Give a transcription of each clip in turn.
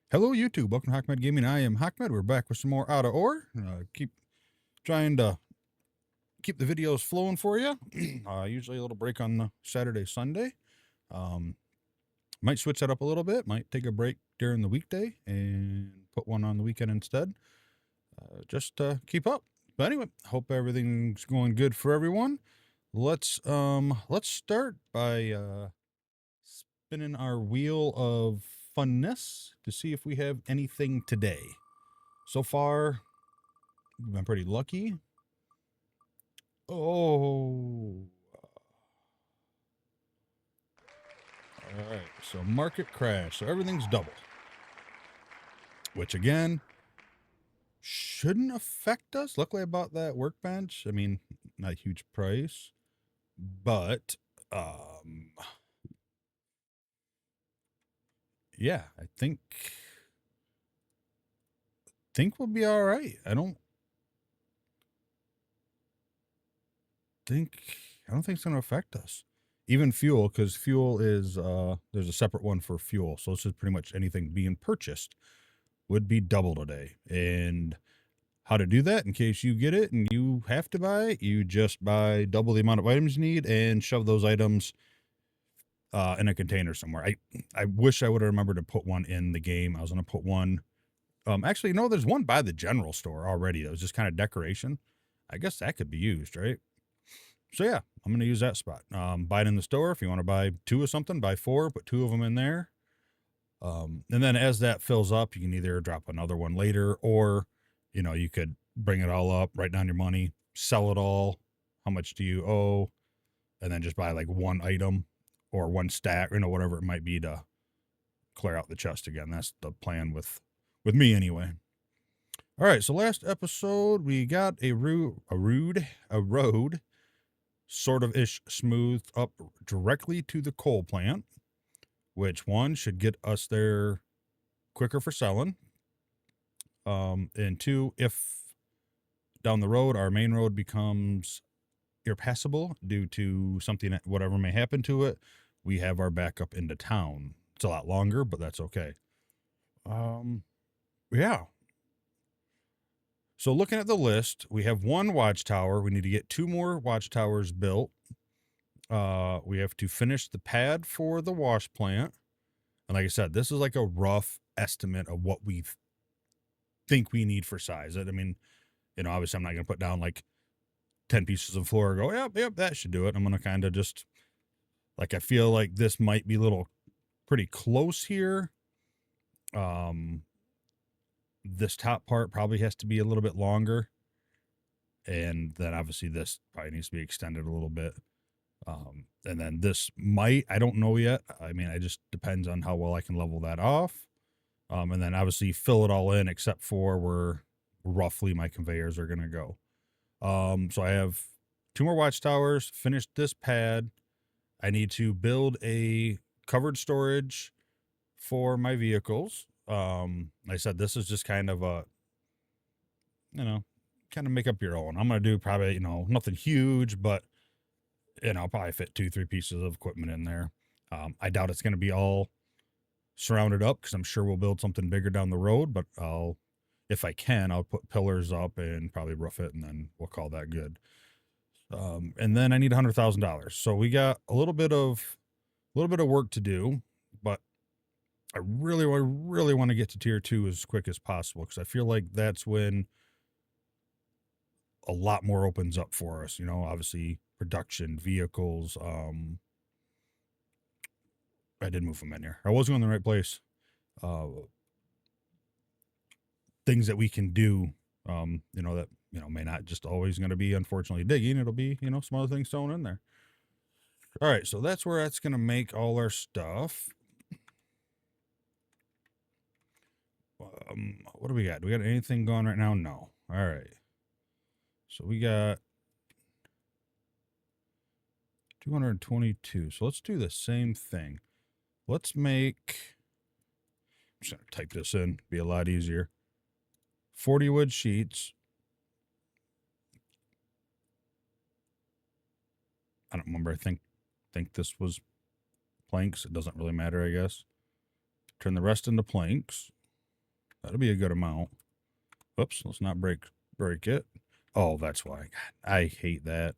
Hello, YouTube. Welcome to Hackmed Gaming. I am Hackmed. We're back with some more out of ore. Keep trying to keep the videos flowing for you. Usually a little break on Saturday, Sunday. Might switch that up a little bit. Might take a break during the weekday and put one on the weekend instead. Just keep up. But anyway, hope everything's going good for everyone. Let's start by spinning our wheel of funness to see if we have anything today. So far, we've been pretty lucky. Oh. All right. So market crash. So everything's double. Which again, shouldn't affect us. Luckily I bought that workbench. I mean, not a huge price. But yeah, I think we'll be all right. I don't think it's going to affect us. Even fuel, because fuel is there's a separate one for fuel. So this is pretty much anything being purchased would be double today. And how to do that, in case you get it and you have to buy it, you just buy double the amount of items you need and shove those items in a container somewhere. I wish I would have remembered to put one in the game. I was going to put one. Actually, no, there's one by the general store already. That was just kind of decoration. I guess that could be used, right? So yeah, I'm going to use that spot. Buy it in the store. If you want to buy 2 of something, buy 4, put 2 of them in there. And then as that fills up, you can either drop another one later, or, you could bring it all up, write down your money, sell it all. How much do you owe? And then just buy like one item or one stack, whatever it might be to clear out the chest again. That's the plan with me anyway. All right. So last episode, we got a road sort of ish smoothed up directly to the coal plant, which one should get us there quicker for selling. And 2, if down the road our main road becomes impassable due to something, whatever may happen to it, we have our backup into town. It's a lot longer, but that's okay. Yeah. So looking at the list, we have 1 watchtower. We need to get 2 more watchtowers built. We have to finish the pad for the wash plant. And like I said, this is like a rough estimate of what we think we need for size. I mean, obviously I'm not going to put down like 10 pieces of floor and go, yep, that should do it. I'm going to kind of just, like, I feel like this might be pretty close here. This top part probably has to be a little bit longer. And then obviously this probably needs to be extended a little bit. And then this I don't know yet. I mean, it just depends on how well I can level that off. And then obviously fill it all in except for where roughly my conveyors are going to go. So I have 2 more watchtowers, finished this pad. I need to build a covered storage for my vehicles. Like I said, this is just kind of a, kind of make up your own. I'm going to do probably, nothing huge, but, I'll probably fit 2-3 pieces of equipment in there. I doubt it's going to be all surrounded up because I'm sure we'll build something bigger down the road, but if I can, I'll put pillars up and probably roof it, and then we'll call that good. And then I need $100,000. So we got a little bit of work to do, but I really want to get to tier 2 as quick as possible, because I feel like that's when a lot more opens up for us. Obviously production, vehicles. I did move them in here. I was going in the right place. Things that we can do, that, may not just always going to be, unfortunately, digging. It'll be, some other things thrown in there. All right. So that's where that's going to make all our stuff. What do we got? Do we got anything going right now? No. All right. So we got 222. So let's do the same thing. Let's make, I'm just going to type this in, be a lot easier. 40 wood sheets. I don't remember. I think this was planks. It doesn't really matter, I guess. Turn the rest into planks. That'll be a good amount. Oops, let's not break it. Oh, that's why. God, I hate that.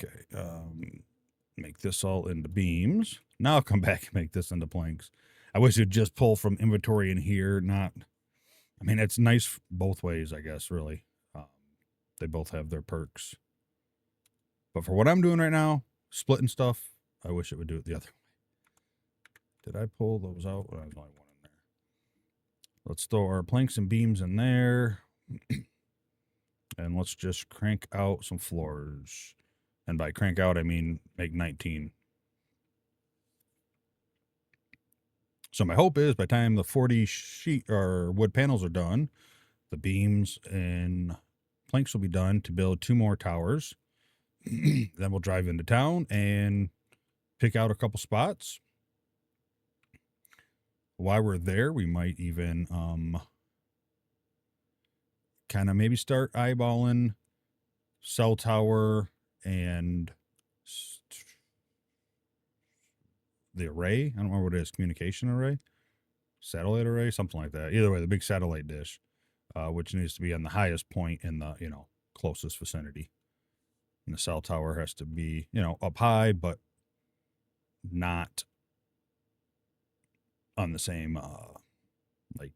Okay, make this all into beams. Now I'll come back and make this into planks. I wish you'd just pull from inventory in here, not... I mean, it's nice both ways, I guess, really. They both have their perks. But for what I'm doing right now, splitting stuff, I wish it would do it the other way. Did I pull those out? Well, there's only one in there. Let's throw our planks and beams in there. And let's just crank out some floors. And by crank out, I mean make 19. So my hope is by the time the 40 sheet or wood panels are done, the beams and planks will be done to build 2 more towers. Then we'll drive into town and pick out a couple spots. While we're there, we might even kind of maybe start eyeballing cell tower and the array. I don't remember what it is. Communication array, satellite array, something like that. Either way, the big satellite dish, which needs to be on the highest point in the, closest vicinity. And the cell tower has to be, up high, but not on the same,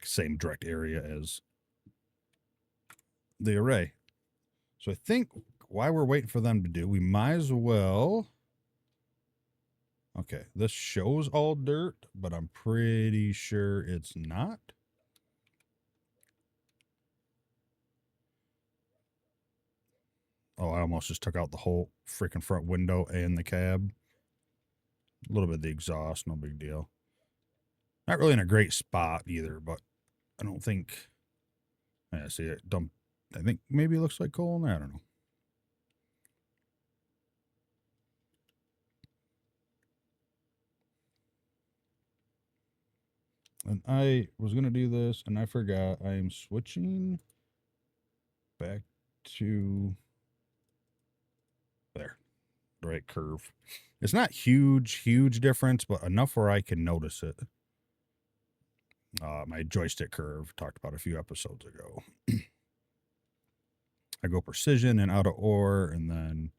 same direct area as the array. So I think while we're waiting for them to do, we might as well... Okay, this shows all dirt, but I'm pretty sure it's not. Oh, I almost just took out the whole freaking front window and the cab. A little bit of the exhaust, no big deal. Not really in a great spot either, but I don't think... I see it dumped. I think maybe it looks like coal in there. I don't know. And I was going to do this, and I forgot. I am switching back to there. The right curve. It's not huge difference, but enough where I can notice it. My joystick curve, talked about a few episodes ago. I go precision and out of ore, and then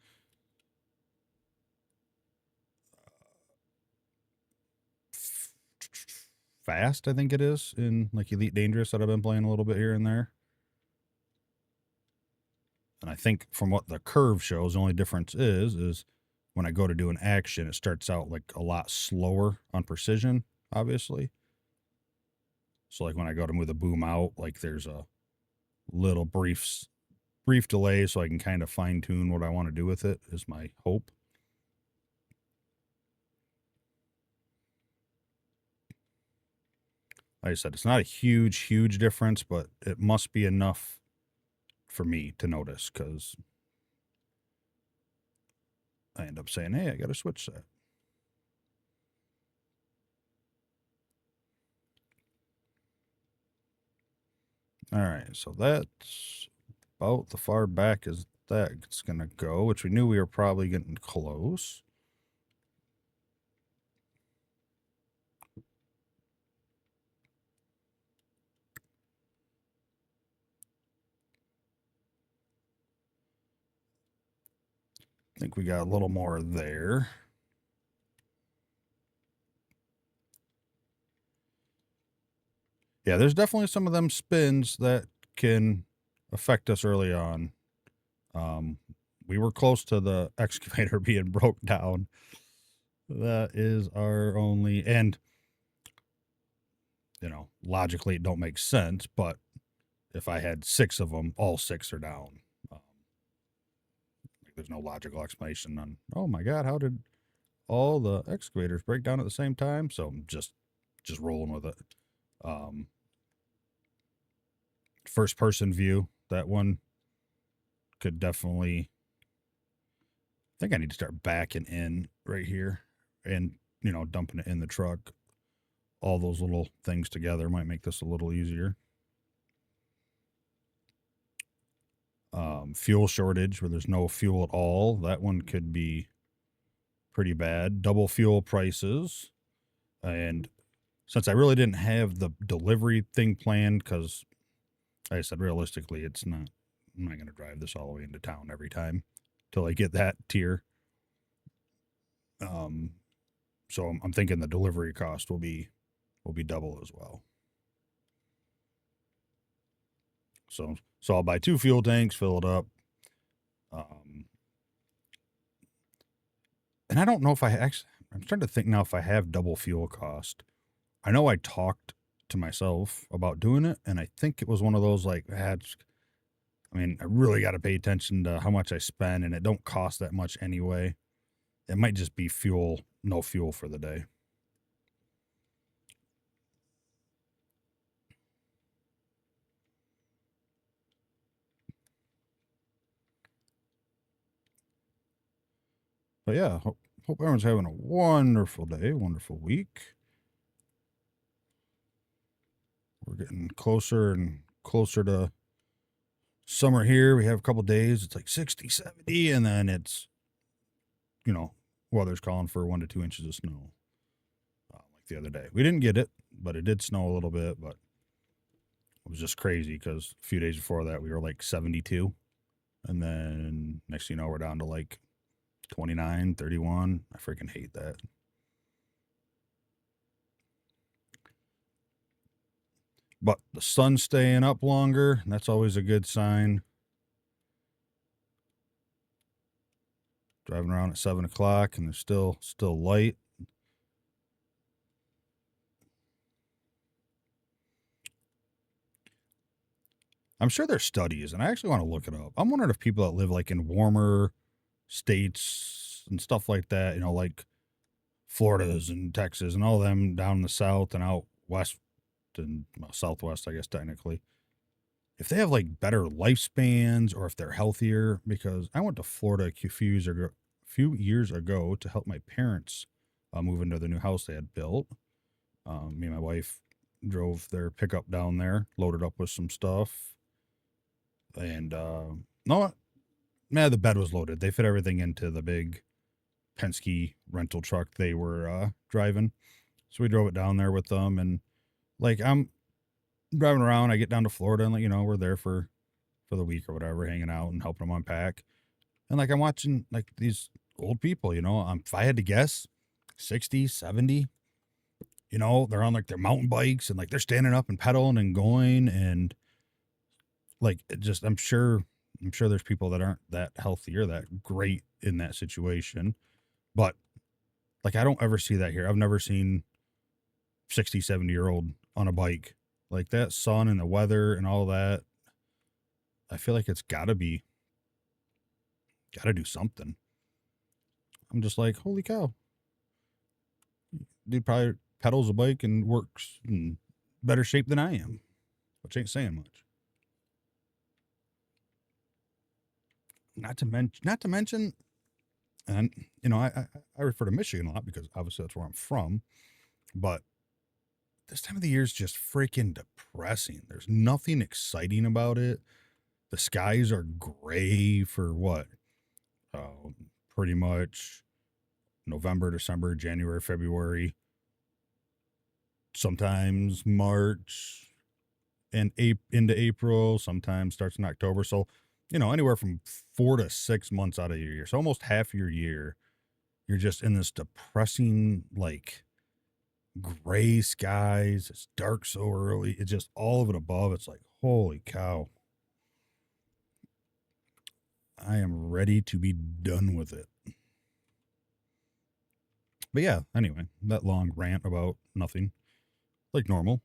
fast, I think it is, in like Elite Dangerous that I've been playing a little bit here and there. And I think from what the curve shows, the only difference is when I go to do an action, it starts out like a lot slower on precision, obviously. So like when I go to move the boom out, like there's a little brief delay so I can kind of fine tune what I want to do with it, is my hope. Like I said, it's not a huge difference, but it must be enough for me to notice, because I end up saying, hey, I got to switch that. All right, so that's about the far back as that's going to go, which we knew we were probably getting close. I think we got a little more there. Yeah, there's definitely some of them spins that can affect us early on. We were close to the excavator being broke down. That is our only, and logically it don't make sense, but if I had 6 of them, all 6 are down. There's no logical explanation on, oh my God, how did all the excavators break down at the same time? So I'm just rolling with it. First person view, that one could definitely... I think I need to start backing in right here and, dumping it in the truck. All those little things together might make this a little easier. Fuel shortage, where there's no fuel at all. That one could be pretty bad. Double fuel prices. And since I really didn't have the delivery thing planned, because like I said, realistically, it's not, I'm not going to drive this all the way into town every time till I get that tier. So I'm thinking the delivery cost will be double as well. So I'll buy 2 fuel tanks, fill it up. And I don't know if I'm starting to think now if I have double fuel cost. I know I talked to myself about doing it, and I think it was one of those like, I really got to pay attention to how much I spend, and it don't cost that much anyway. It might just be fuel, no fuel for the day. But yeah, hope everyone's having a wonderful day, wonderful week. We're getting closer and closer to summer here. We have a couple days. It's like 60, 70, and then it's, weather's calling for 1 to 2 inches of snow. Like the other day. We didn't get it, but it did snow a little bit, but it was just crazy because a few days before that we were like 72. And then next thing you know, we're down to like 29, 31. I freaking hate that. But the sun's staying up longer. That's always a good sign. Driving around at 7 o'clock and there's still light. I'm sure there's studies, and I actually want to look it up. I'm wondering if people that live like in warmer states and stuff like that, like Florida's and Texas and all of them down in the south and out west and southwest, I guess technically, if they have like better lifespans or if they're healthier. Because I went to Florida a few years ago to help my parents move into the new house they had built. Me and my wife drove their pickup down there, loaded up with some stuff. And the bed was loaded. They fit everything into the big Penske rental truck they were driving. So we drove it down there with them. And like, I'm driving around. I get down to Florida and, we're there for the week or whatever, hanging out and helping them unpack. And like, I'm watching like these old people, if I had to guess, 60, 70, they're on like their mountain bikes and like they're standing up and pedaling and going. And like, I'm sure there's people that aren't that healthy or that great in that situation. But like, I don't ever see that here. I've never seen 60, 70-year-old on a bike. Like that sun and the weather and all that. I feel like it's gotta do something. I'm just like, holy cow. Dude probably pedals a bike and works in better shape than I am, which ain't saying much. Not to mention, and I refer to Michigan a lot because obviously that's where I'm from, but this time of the year is just freaking depressing. There's nothing exciting about it. The skies are gray for what? Pretty much November, December, January, February, sometimes March and into April, sometimes starts in October. So, anywhere from 4 to 6 months out of your year. So almost half your year, you're just in this depressing, like, gray skies. It's dark so early. It's just all of it above. It's like, holy cow. I am ready to be done with it. But yeah, anyway, that long rant about nothing, like normal.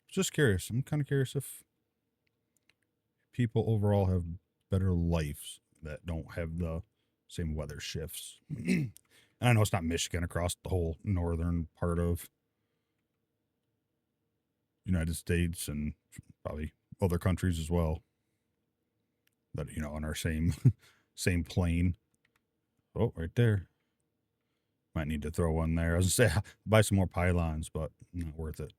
Just curious. I'm kind of curious if people overall have better lives that don't have the same weather shifts. And I know it's not Michigan, across the whole northern part of United States and probably other countries as well that, on our same plane. Oh, right there. Might need to throw one there. I was going to say, buy some more pylons, but not worth it.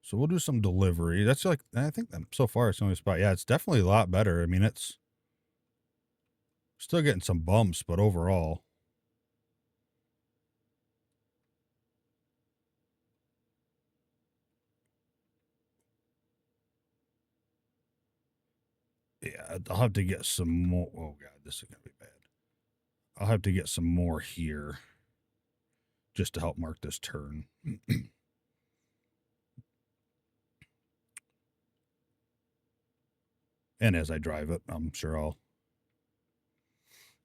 So we'll do some delivery. That's like, I think that so far it's the only spot. Yeah, it's definitely a lot better. I mean, it's still getting some bumps, but overall. Yeah, I'll have to get some more. Oh, God, this is going to be bad. I'll have to get some more here just to help mark this turn. And as I drive it, I'm sure I'll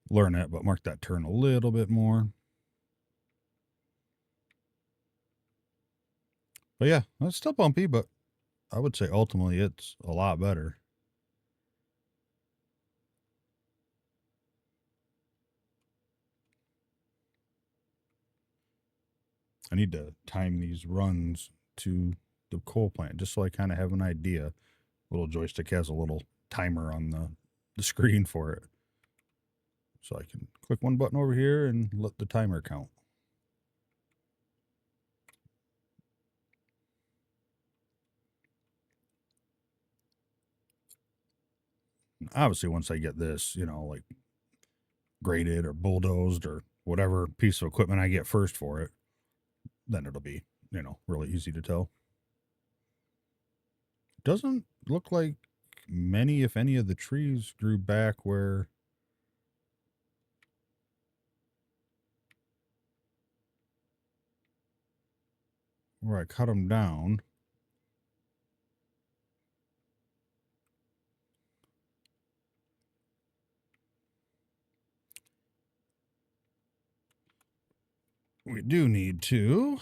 learn it, but mark that turn a little bit more. But yeah, it's still bumpy, but I would say ultimately it's a lot better. I need to time these runs to the coal plant just so I kind of have an idea. Little joystick has a little timer on the screen for it. So I can click one button over here and let the timer count. And obviously, once I get this, like graded or bulldozed or whatever piece of equipment I get first for it, then it'll be, really easy to tell. Doesn't look like many, if any, of the trees grew back where I cut them down. We do need to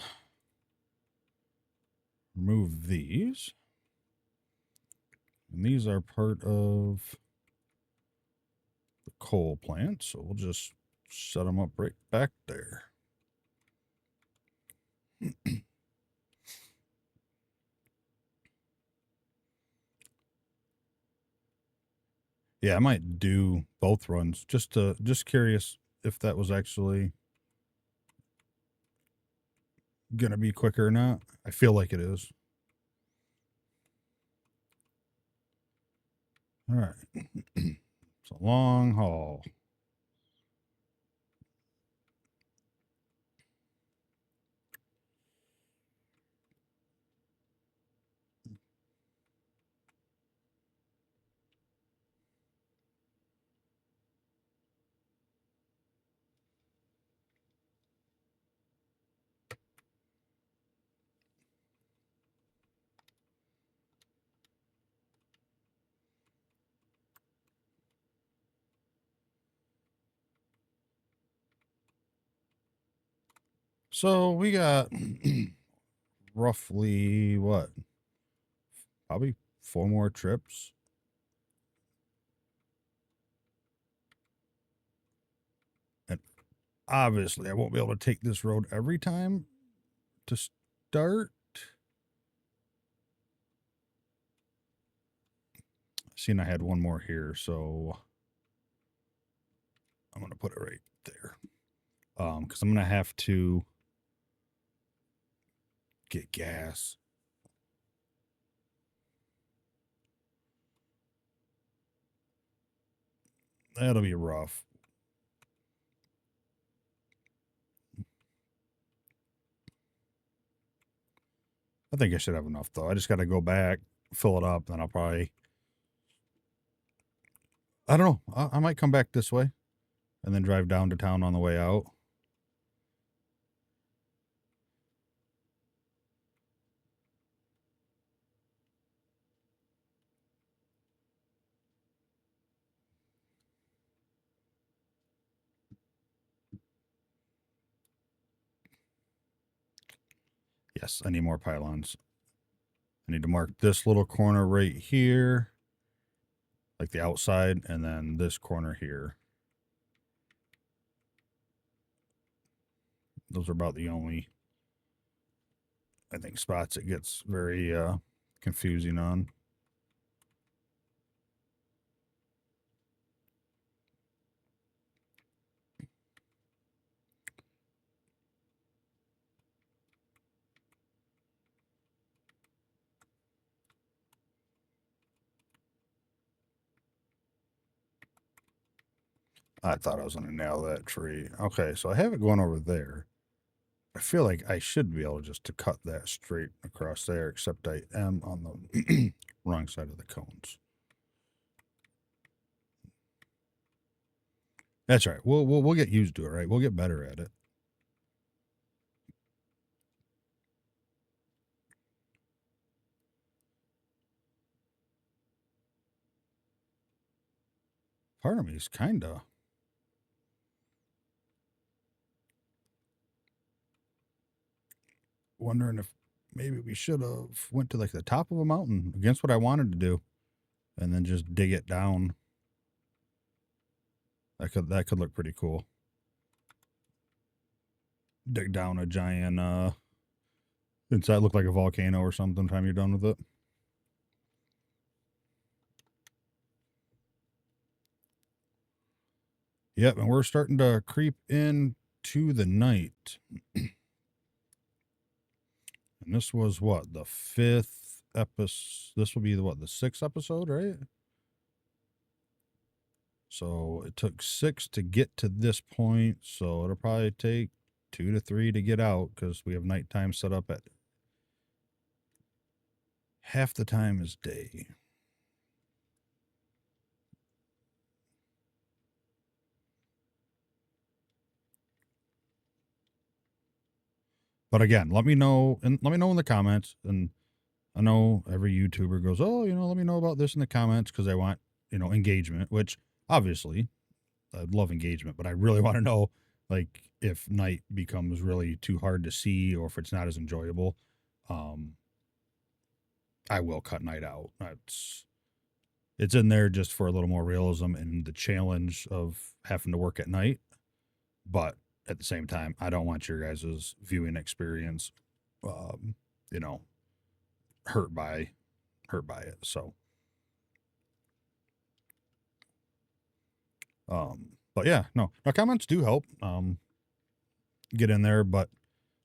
remove these. And these are part of the coal plant, so we'll just set them up right back there. Yeah, I might do both runs just curious if that was actually gonna be quicker or not. I feel like it is. All right. It's a long haul. So we got roughly what? Probably 4 more trips. And obviously, I won't be able to take this road every time to start. Seeing I had one more here, so I'm going to put it right there. Because I'm going to have to get gas. That'll be rough. I think I should have enough, though. I just got to go back, fill it up, then I'll probably... I don't know. I might come back this way and then drive down to town on the way out. Yes, I need more pylons. I need to mark this little corner right here, like the outside, and then this corner here. Those are about the only, I think, spots it gets very confusing on. I thought I was going to nail that tree. Okay, so I have it going over there. I feel like I should be able just to cut that straight across there, except I am on the wrong side of the cones. That's right. We'll get used to it, right? We'll get better at it. Part of me is kind of wondering if maybe we should have went to like the top of a mountain against what I wanted to do, and then just dig it down. That could look pretty cool. Dig down a giant inside look like a volcano or something. Time you're done with it. Yep, and we're starting to creep into the night. And this was what, the 5th episode? This will be the 6th episode, right? So it took 6 to get to this point. So it'll probably take 2 to 3 to get out because we have nighttime set up at half the time is day. But again, let me know in the comments. And I know every YouTuber goes, oh, let me know about this in the comments because I want, engagement, which obviously I'd love engagement, but I really want to know, like, if night becomes really too hard to see or if it's not as enjoyable. I will cut night out. It's in there just for a little more realism and the challenge of having to work at night. But at the same time, I don't want your guys' viewing experience, hurt by it. So, but yeah, no, comments do help, get in there, but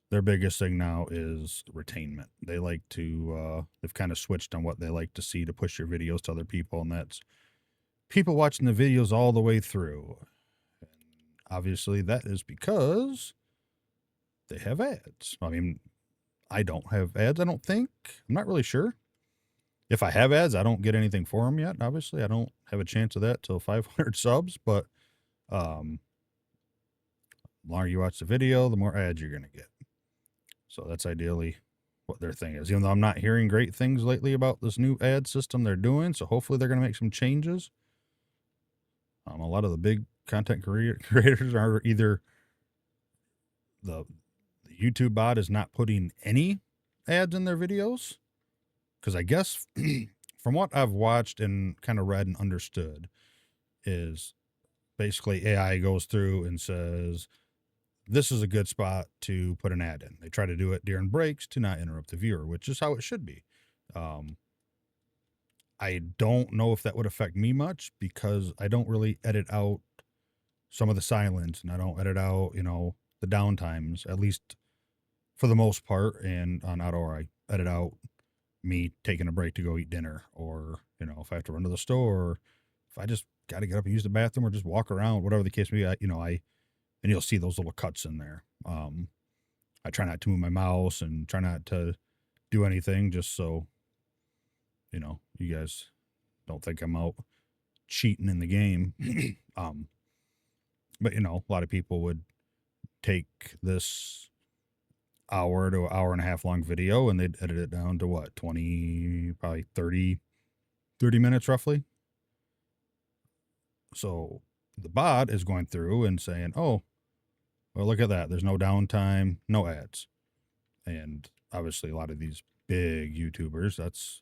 their biggest thing now is retainment. They like to, they've kind of switched on what they like to see to push your videos to other people. And that's people watching the videos all the way through. And obviously that is because they have ads. I mean, I don't have ads, I don't think. I'm not really sure. If I have ads, I don't get anything for them yet. Obviously, I don't have a chance of that till 500 subs, but the longer you watch the video, the more ads you're going to get. So that's ideally what their thing is. Even though I'm not hearing great things lately about this new ad system they're doing, so hopefully they're going to make some changes. A lot of the big content creators are either the YouTube bot is not putting any ads in their videos, because I guess from what I've watched and kind of read and understood is basically AI goes through and says, this is a good spot to put an ad in. They try to do it during breaks to not interrupt the viewer, which is how it should be. I don't know if that would affect me much because I don't really edit out some of the silence and I don't edit out, the downtimes, at least for the most part. And on Outdoor, I edit out me taking a break to go eat dinner, or, if I have to run to the store, if I just got to get up and use the bathroom or just walk around, whatever the case may be, and you'll see those little cuts in there. I try not to move my mouse and try not to do anything just so, you guys don't think I'm out cheating in the game. But, a lot of people would take this hour to hour and a half long video and they'd edit it down to what, 20, probably 30 minutes roughly. So the bot is going through and saying, oh, well, look at that. There's no downtime, no ads. And obviously a lot of these big YouTubers, that's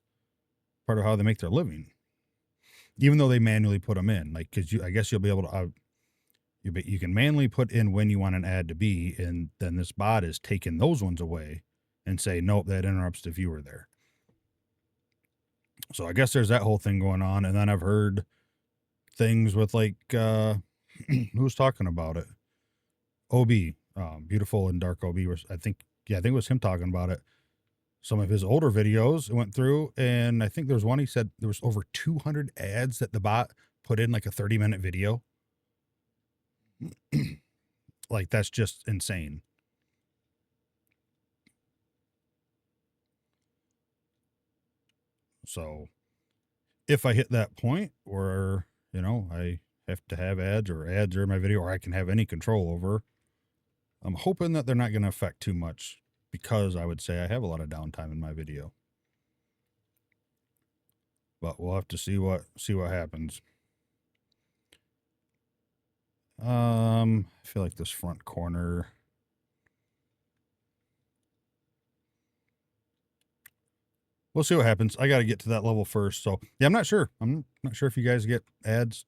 part of how they make their living. Even though they manually put them in, like, cause I guess you'll be able to, you can manually put in when you want an ad to be, and then this bot is taking those ones away and say, nope, that interrupts the viewer there. So I guess there's that whole thing going on. And then I've heard things with like, who's talking about it? OB, Beautiful and Dark OB was, I think it was him talking about it. Some of his older videos went through, and I think there was one, he said there was over 200 ads that the bot put in like a 30-minute video. Like, that's just insane. So if I hit that point where, you know, I have to have ads or ads are in my video or I can have any control over, I'm hoping that they're not going to affect too much, because I would say I have a lot of downtime in my video. But we'll have to see what happens. I feel like this front corner, we'll see what happens. I got to get to that level first. So yeah, I'm not sure. I'm not sure if you guys get ads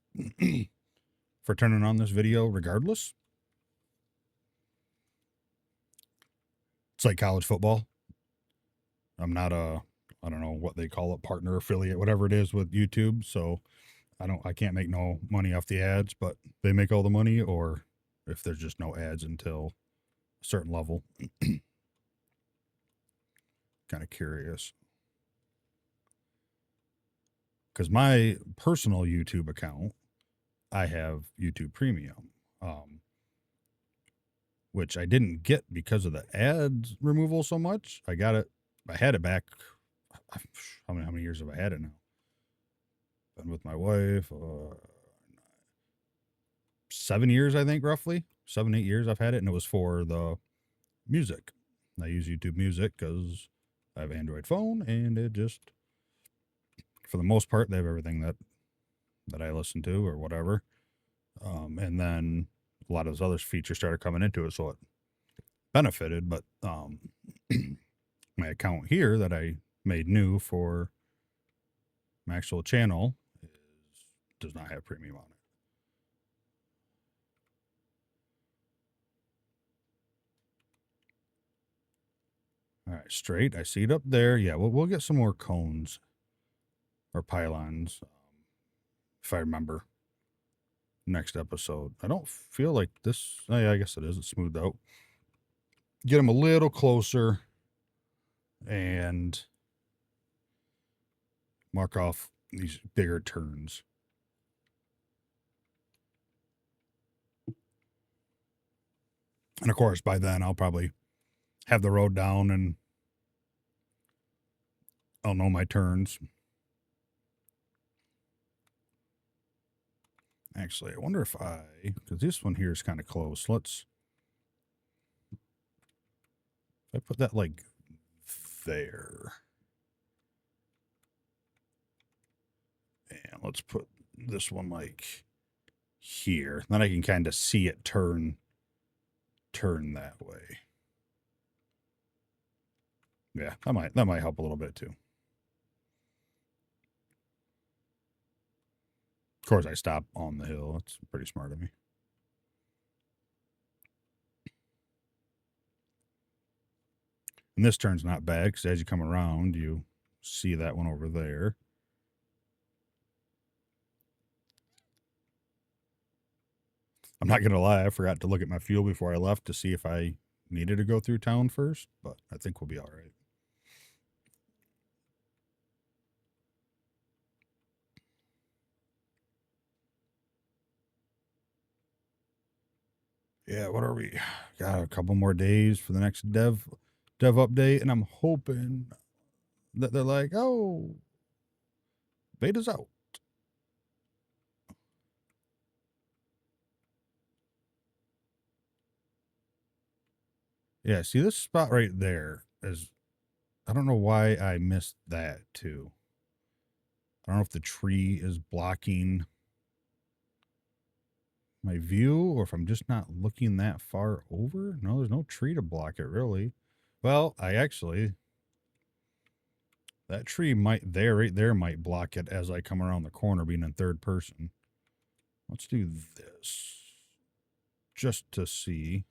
for turning on this video regardless. It's like college football. I'm not a, I don't know what they call it, partner, affiliate, whatever it is with YouTube. So I can't make no money off the ads, but they make all the money, or if there's just no ads until a certain level. Kind of curious. Because my personal YouTube account, I have YouTube Premium, which I didn't get because of the ads removal so much. I had it back. How many years have I had it now? Been with my wife, 7 years, I think, roughly 7, 8 years I've had it. And it was for the music. I use YouTube Music because I have an Android phone, and it just, for the most part, they have everything that I listen to or whatever. And then a lot of those other features started coming into it, so it benefited. But my account here that I made new for my actual channel does not have premium on it. All right, straight. I see it up there. Yeah, we'll get some more cones or pylons, if I remember, next episode. I don't feel like this. Oh, yeah, I guess it is. It's smoothed out. Get them a little closer and mark off these bigger turns. And of course, by then I'll probably have the road down and I'll know my turns. Actually, I wonder if because this one here is kind of close. If I put that like there. And let's put this one like here. Then I can kind of see it turn that way. Yeah, that might help a little bit too. Of course, I stop on the hill. That's pretty smart of me. And this turn's not bad, because as you come around, you see that one over there. I'm not going to lie, I forgot to look at my fuel before I left to see if I needed to go through town first, but I think we'll be all right. Yeah, what are we? Got a couple more days for the next dev update, and I'm hoping that they're like, oh, beta's out. Yeah, see this spot right there is, I don't know why I missed that too. I don't know if the tree is blocking my view or if I'm just not looking that far over. No, there's no tree to block it really. Well, that tree right there might block it as I come around the corner being in third person. Let's do this just to see.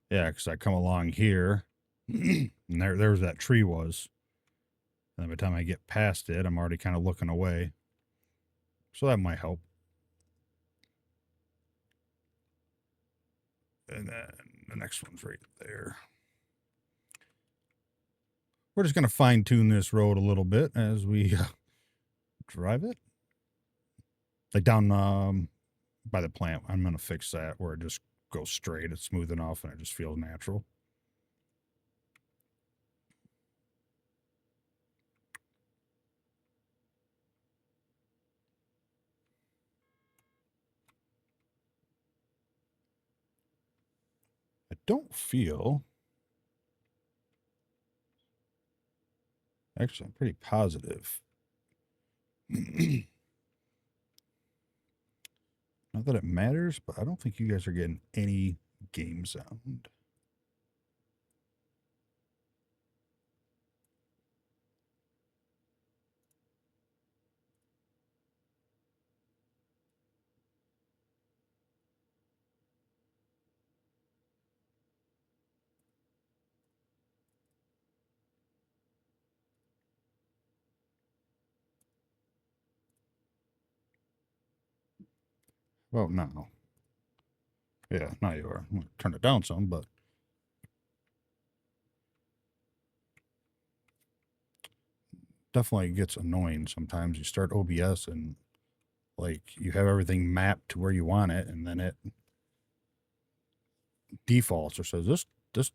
Yeah, because I come along here and there's that tree was. And by the time I get past it, I'm already kind of looking away. So that might help. And then the next one's right there. We're just going to fine tune this road a little bit as we drive it. Like down by the plant. I'm going to fix that where it just goes straight. It's smooth enough and it just feels natural. I don't feel. Actually, I'm pretty positive. Not that it matters, but I don't think you guys are getting any game sound. Well, no. Yeah, now you are. I'm gonna turn it down some, but definitely gets annoying sometimes. You start OBS and like you have everything mapped to where you want it, and then it defaults or says this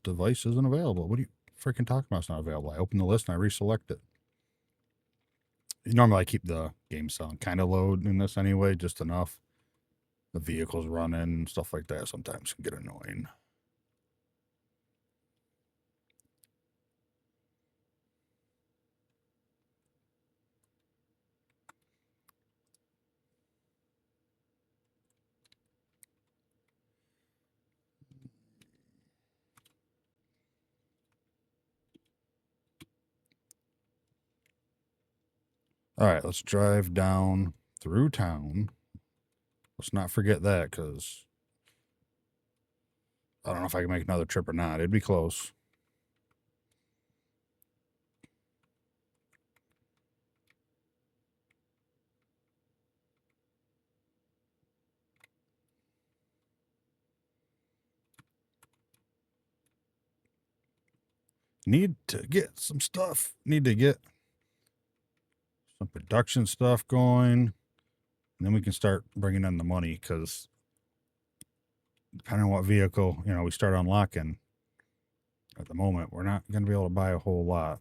device isn't available. What are you freaking talking about? It's not available. I open the list and I reselect it. Normally, I keep the game sound kind of low in this anyway, just enough. The vehicles running and stuff like that sometimes can get annoying. All right, let's drive down through town. Let's not forget that because I don't know if I can make another trip or not. It'd be close. Need to get some stuff. Need to get some production stuff going. And then we can start bringing in the money because depending on what vehicle, we start unlocking, at the moment, we're not going to be able to buy a whole lot.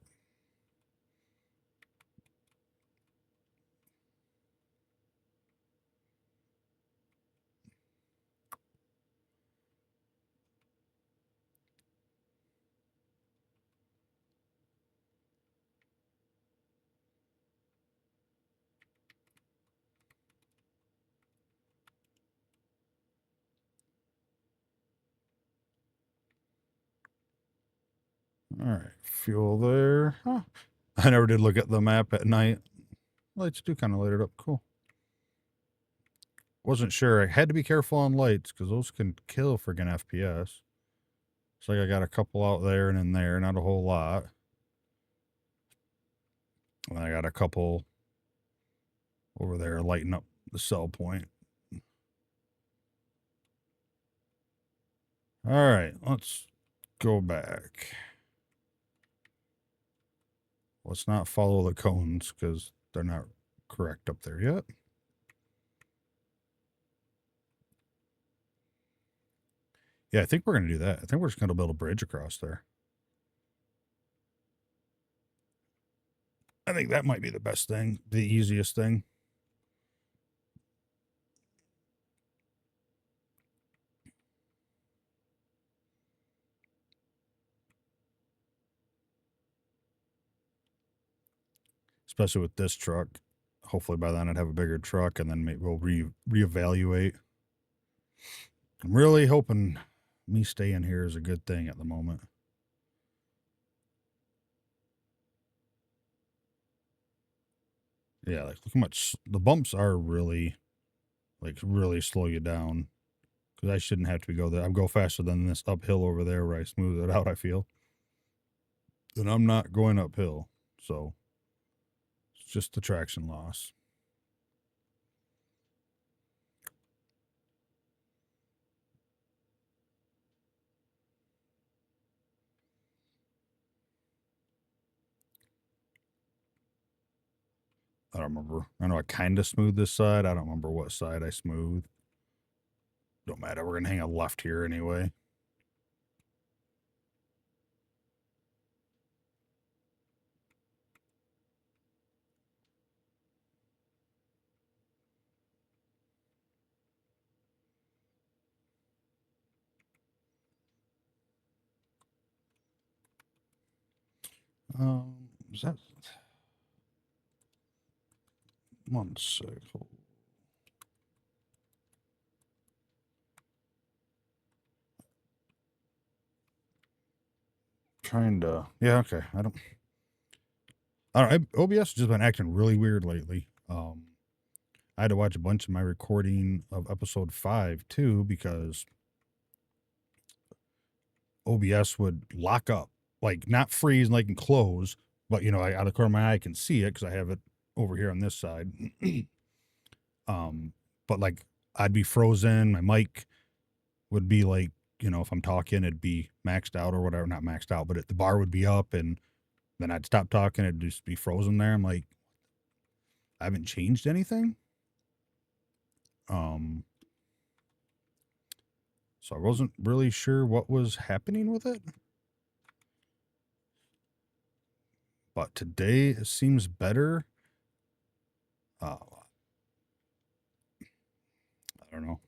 All right, fuel there. Huh. I never did look at the map at night. Lights do kind of light it up. Cool. Wasn't sure. I had to be careful on lights because those can kill friggin' FPS. It's like I got a couple out there and in there, not a whole lot. And I got a couple over there lighting up the cell point. All right, let's go back. Let's not follow the cones because they're not correct up there yet. Yeah, I think we're going to do that. I think we're just going to build a bridge across there. I think that might be the best thing, the easiest thing. Especially with this truck. Hopefully by then I'd have a bigger truck and then maybe we'll reevaluate. I'm really hoping me staying here is a good thing at the moment. Yeah, like look how much the bumps are really slow you down. Because I shouldn't have to go there. I go faster than this uphill over there where I smooth it out, I feel. And I'm not going uphill. So it's just the traction loss. I don't remember. I know I kind of smoothed this side. I don't remember what side I smoothed. Don't matter. We're going to hang a left here anyway. Is that one sec? Trying to, yeah, okay. I don't know. OBS has just been acting really weird lately. I had to watch a bunch of my recording of episode 5 too because OBS would lock up, like not freeze and like and close, but you know, out of the corner of my eye I can see it because I have it over here on this side. But like I'd be frozen, my mic would be like, you know, if I'm talking, it'd be maxed out or whatever, not maxed out, but the bar would be up and then I'd stop talking, it'd just be frozen there. I'm like, I haven't changed anything. So I wasn't really sure what was happening with it. But today it seems better. I don't know.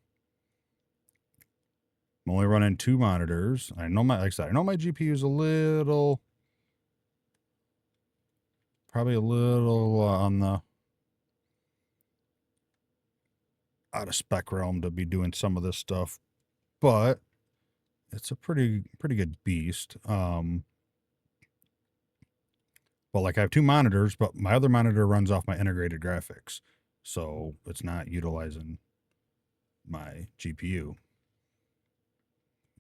I'm only running 2 monitors. I know my, like I said, I know my GPU is probably a little on the out of spec realm to be doing some of this stuff, but it's a pretty good beast. Well, like I have 2 monitors, but my other monitor runs off my integrated graphics, so it's not utilizing my GPU.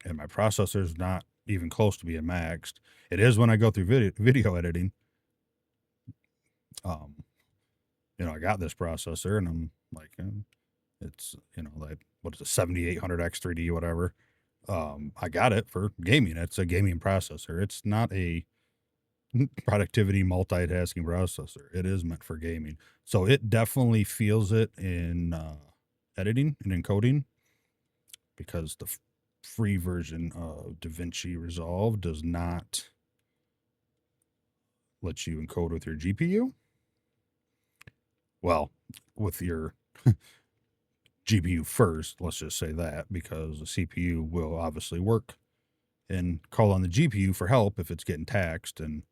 And my processor is not even close to being maxed. It is when I go through video editing. You know, I got this processor and I'm like, it's, you know, like, what is it, 7800X3D, whatever. I got it for gaming. It's a gaming processor. It's not a productivity multitasking processor. It is meant for gaming. So it definitely feels it in editing and encoding because the free version of DaVinci Resolve does not let you encode with your GPU. Well, with your GPU first, let's just say that, because the CPU will obviously work and call on the GPU for help if it's getting taxed, and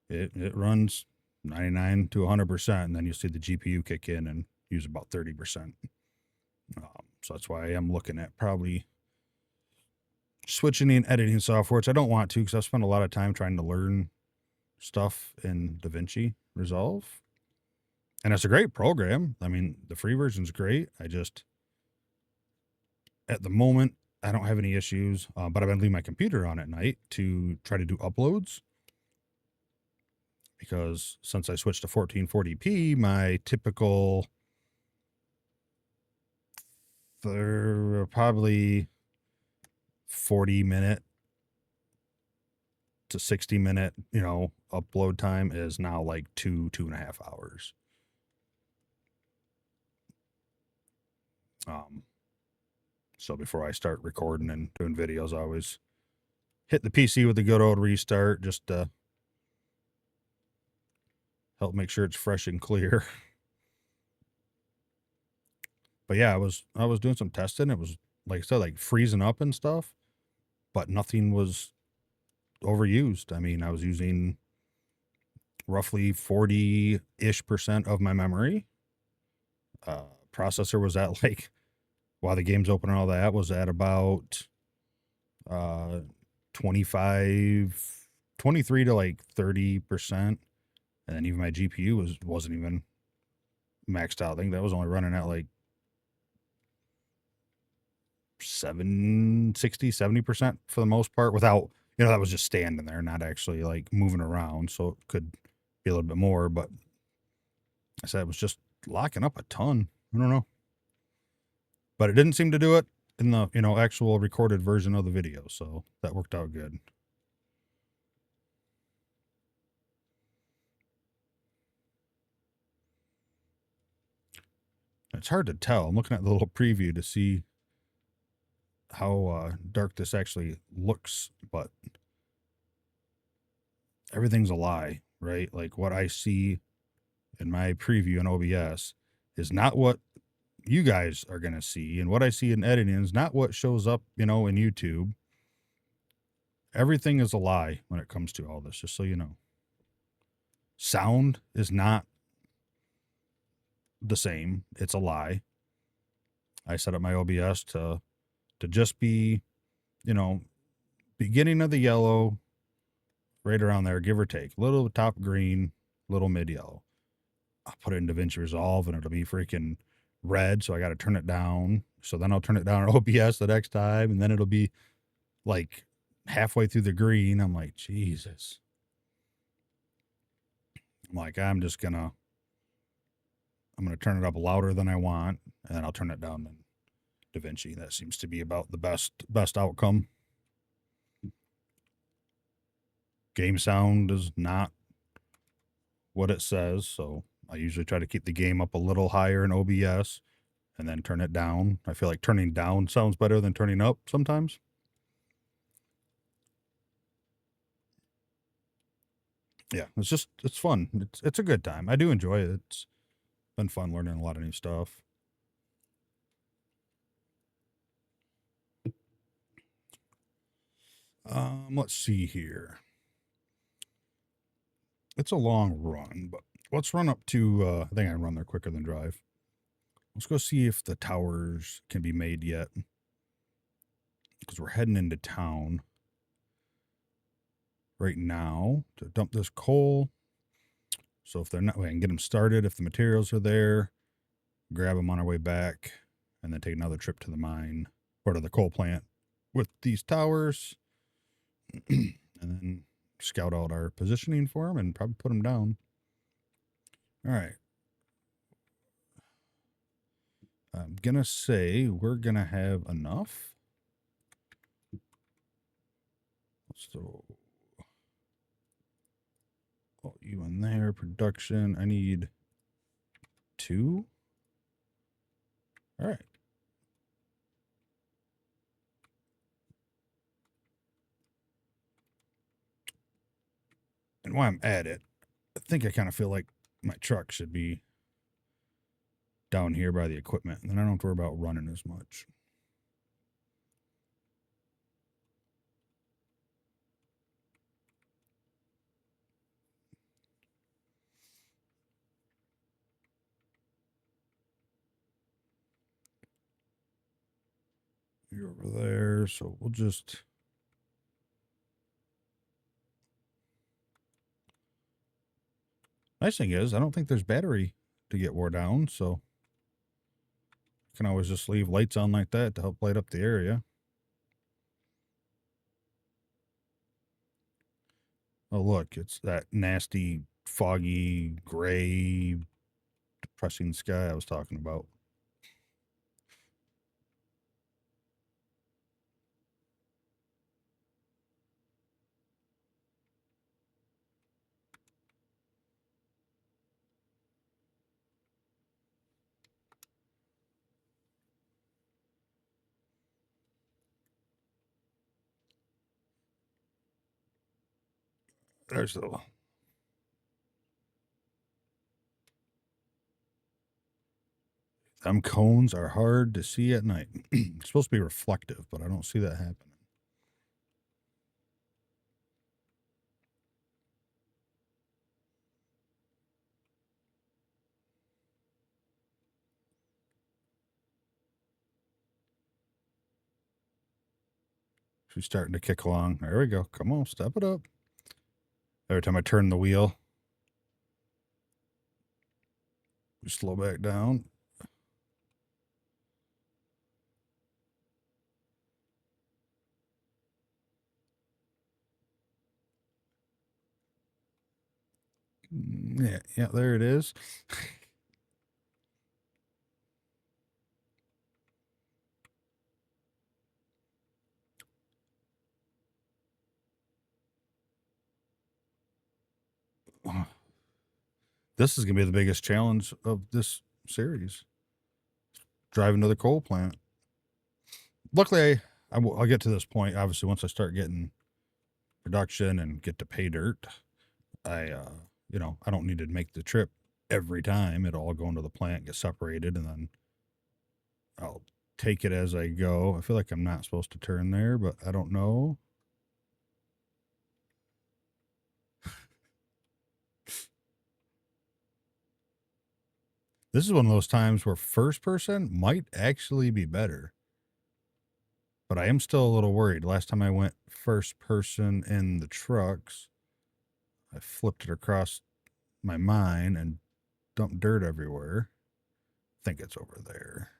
it runs 99 to 100%, and then you see the GPU kick in and use about 30%. So that's why I am looking at probably switching in editing software, which I don't want to because I've spent a lot of time trying to learn stuff in DaVinci Resolve. And it's a great program. I mean, the free version's great. I just, at the moment, I don't have any issues, but I've been leaving my computer on at night to try to do uploads. Because since I switched to 1440p, my typical probably 40-minute to 60-minute, you know, upload time is now like 2.5 hours. So before I start recording and doing videos, I always hit the PC with a good old restart just to help make sure it's fresh and clear. But yeah, I was doing some testing. It was, like I said, like freezing up and stuff, but nothing was overused. I mean, I was using roughly 40-ish% of my memory. Processor was at like, while the game's open and all that, was at about 23 to like 30%. And then even my GPU wasn't even maxed out. I think that was only running at like 70% for the most part, without, you know, that was just standing there, not actually like moving around. So it could be a little bit more, but I said it was just locking up a ton. I don't know. But it didn't seem to do it in the, you know, actual recorded version of the video. So that worked out good. It's hard to tell. I'm looking at the little preview to see how dark this actually looks, but everything's a lie, right? Like what I see in my preview in OBS is not what you guys are going to see, and what I see in editing is not what shows up, in YouTube. Everything is a lie when it comes to all this, just so you know. Sound is not the same. It's a lie. I set up my OBS to just be, beginning of the yellow, right around there, give or take. Little top green, little mid yellow. I'll put it in DaVinci Resolve and it'll be freaking red, so I got to turn it down. So then I'll turn it down on OBS the next time, and then it'll be like halfway through the green. I'm like, Jesus. I'm like, I'm gonna turn it up louder than I want, and then I'll turn it down in DaVinci. That seems to be about the best outcome. Game sound is not what it says, so I usually try to keep the game up a little higher in OBS and then turn it down. I feel like turning down sounds better than turning up sometimes. Yeah, it's fun. It's a good time. I do enjoy it. It's been fun learning a lot of new stuff. Let's see here. It's a long run, but let's run up to, I think I can run there quicker than drive. Let's go see if the towers can be made yet, because we're heading into town right now to dump this coal. So if they're not, we can get them started. If the materials are there, grab them on our way back, and then take another trip to the mine or to the coal plant with these towers, and then scout out our positioning for them and probably put them down. All right. I'm going to say we're going to have enough. So, you in there, production. I need 2. All right. And while I'm at it, I think I kind of feel like my truck should be down here by the equipment. And then I don't have to worry about running as much. You're over there, so we'll just... Nice thing is, I don't think there's battery to get wore down, so you can always just leave lights on like that to help light up the area. Oh, look, it's that nasty, foggy, gray, depressing sky I was talking about. There's the... Them cones are hard to see at night. It's supposed to be reflective, but I don't see that happening. She's starting to kick along. There we go. Come on, step it up. Every time I turn the wheel, we slow back down. Yeah, there it is. This is going to be the biggest challenge of this series. Driving to the coal plant. Luckily, I'll get to this point. Obviously, once I start getting production and get to pay dirt, I don't need to make the trip every time. It'll all go into the plant, get separated, and then I'll take it as I go. I feel like I'm not supposed to turn there, but I don't know. This is one of those times where first person might actually be better. But I am still a little worried. Last time I went first person in the trucks, I flipped it across my mine and dumped dirt everywhere. I think it's over there.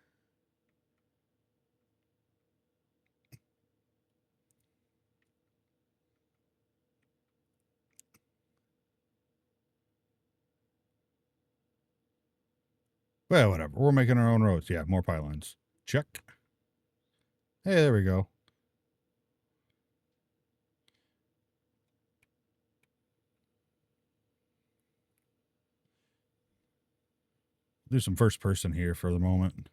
Well, whatever. We're making our own roads. Yeah, more pylons. Check. Hey, there we go. Do some first person here for the moment.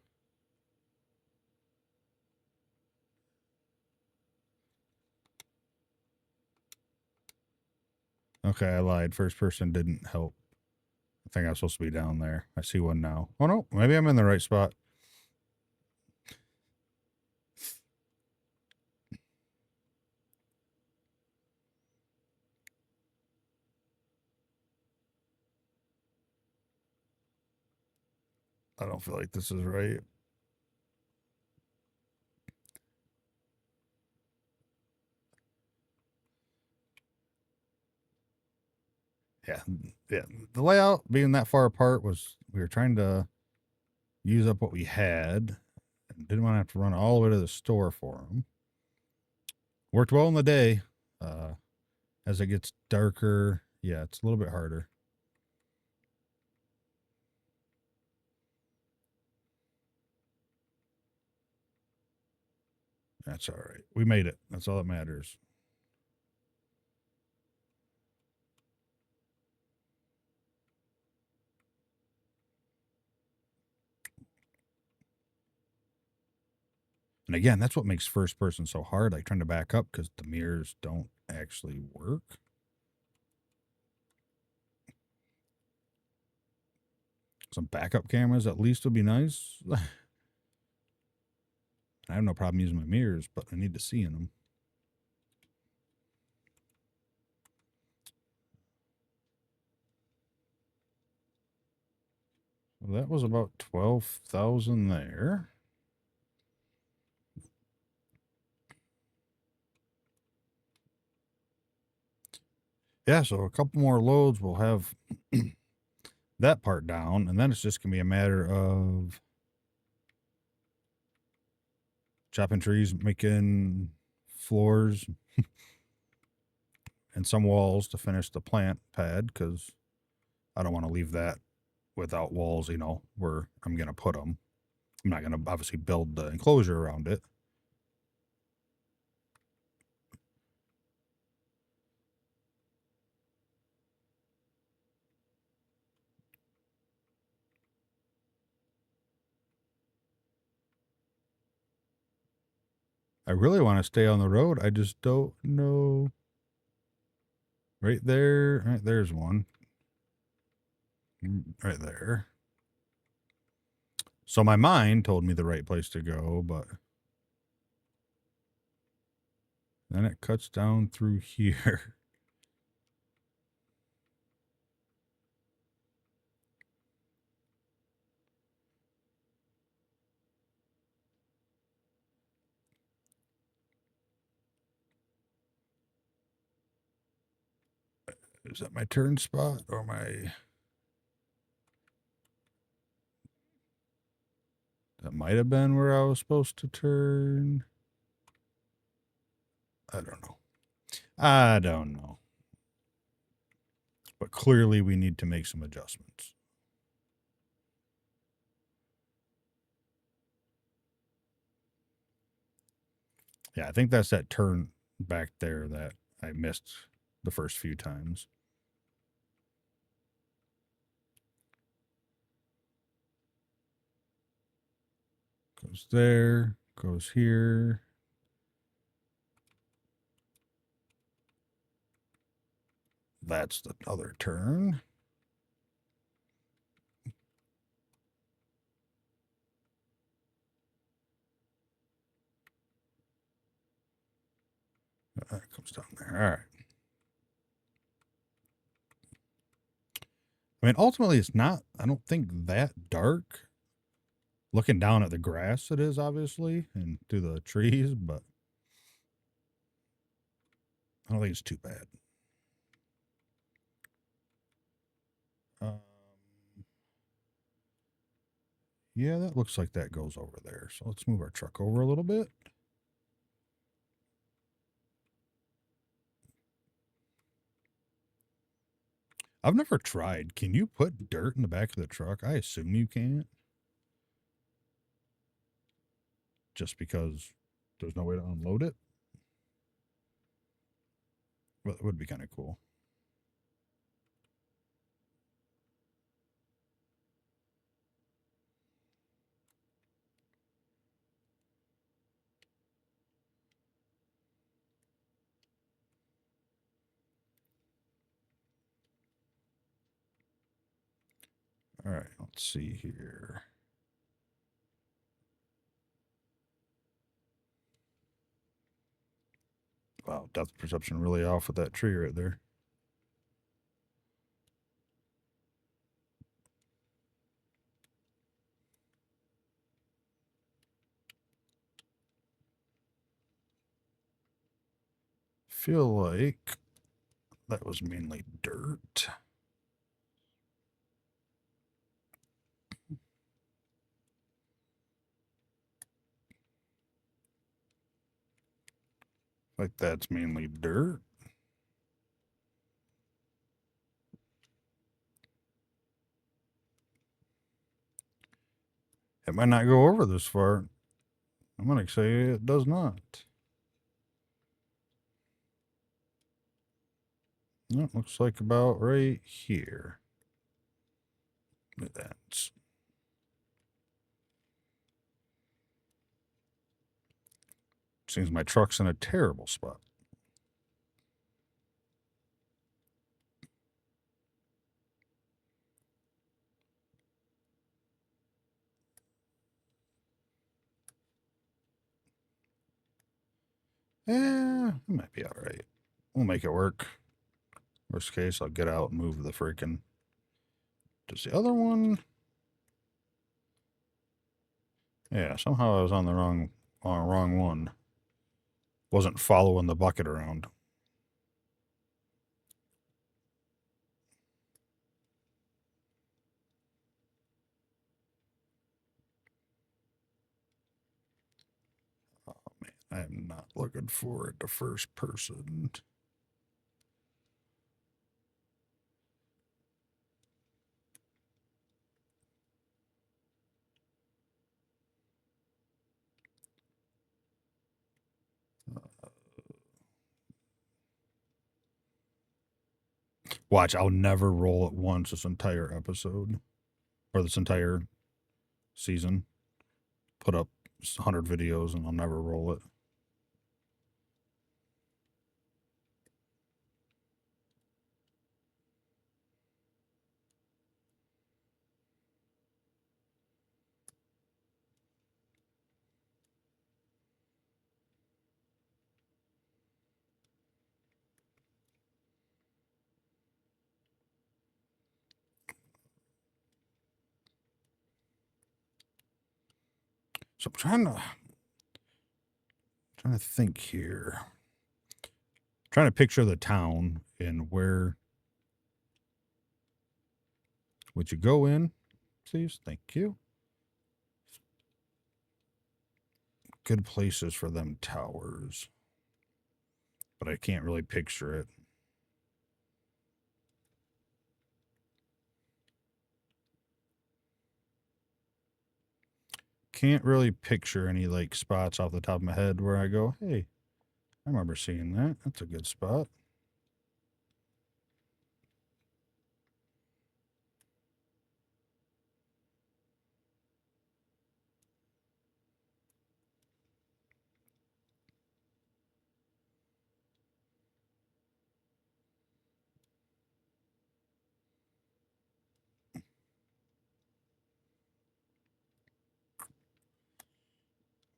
Okay, I lied. First person didn't help. I think I was supposed to be down there. I see one now. Oh, no. Maybe I'm in the right spot. I don't feel like this is right. Yeah. Yeah. The layout being that far apart was we were trying to use up what we had and didn't want to have to run all the way to the store for them. Worked well in the day. As it gets darker, yeah, it's a little bit harder. That's all right. We made it. That's all that matters. And again, that's what makes first person so hard. Like trying to back up because the mirrors don't actually work. Some backup cameras at least would be nice. I have no problem using my mirrors, but I need to see in them. Well, that was about 12,000 there. Yeah, so a couple more loads we'll have that part down, and then it's just going to be a matter of chopping trees, making floors, and some walls to finish the plant pad because I don't want to leave that without walls, where I'm going to put them. I'm not going to obviously build the enclosure around it. I really want to stay on the road. I just don't know. Right there. Right there's one. Right there. So my mind told me the right place to go, but then it cuts down through here. Is that my turn spot or my... That might have been where I was supposed to turn. I don't know. I don't know. But clearly we need to make some adjustments. Yeah, I think that's that turn back there that I missed the first few times. Goes there, goes here. That's the other turn. That comes down there. All right. I mean, ultimately, it's not, I don't think, that dark. Looking down at the grass, it is, obviously, and through the trees, but I don't think it's too bad. Yeah, that looks like that goes over there. So let's move our truck over a little bit. I've never tried. Can you put dirt in the back of the truck? I assume you can't. Just because there's no way to unload it. Well, it would be kind of cool. All right, let's see here. Wow, depth perception really off with that tree right there. Feel like that was mainly dirt. Like that's mainly dirt. It might not go over this far. I'm going to say it does not. No, looks like about right here. That's seems my truck's in a terrible spot. Yeah, it might be all right. We'll make it work. Worst case, I'll get out and move the freaking. Does the other one? Yeah, somehow I was on the wrong one. Wasn't following the bucket around. Oh man, I am not looking for it the first person. Watch, I'll never roll it once this entire episode. Or this entire season. Put up 100 videos and I'll never roll it. So I'm trying to think here. Trying to picture the town and where would you go in, please? Thank you. Good places for them towers. But I can't really picture it. Can't really picture any like spots off the top of my head where I go, hey, I remember seeing that. That's a good spot.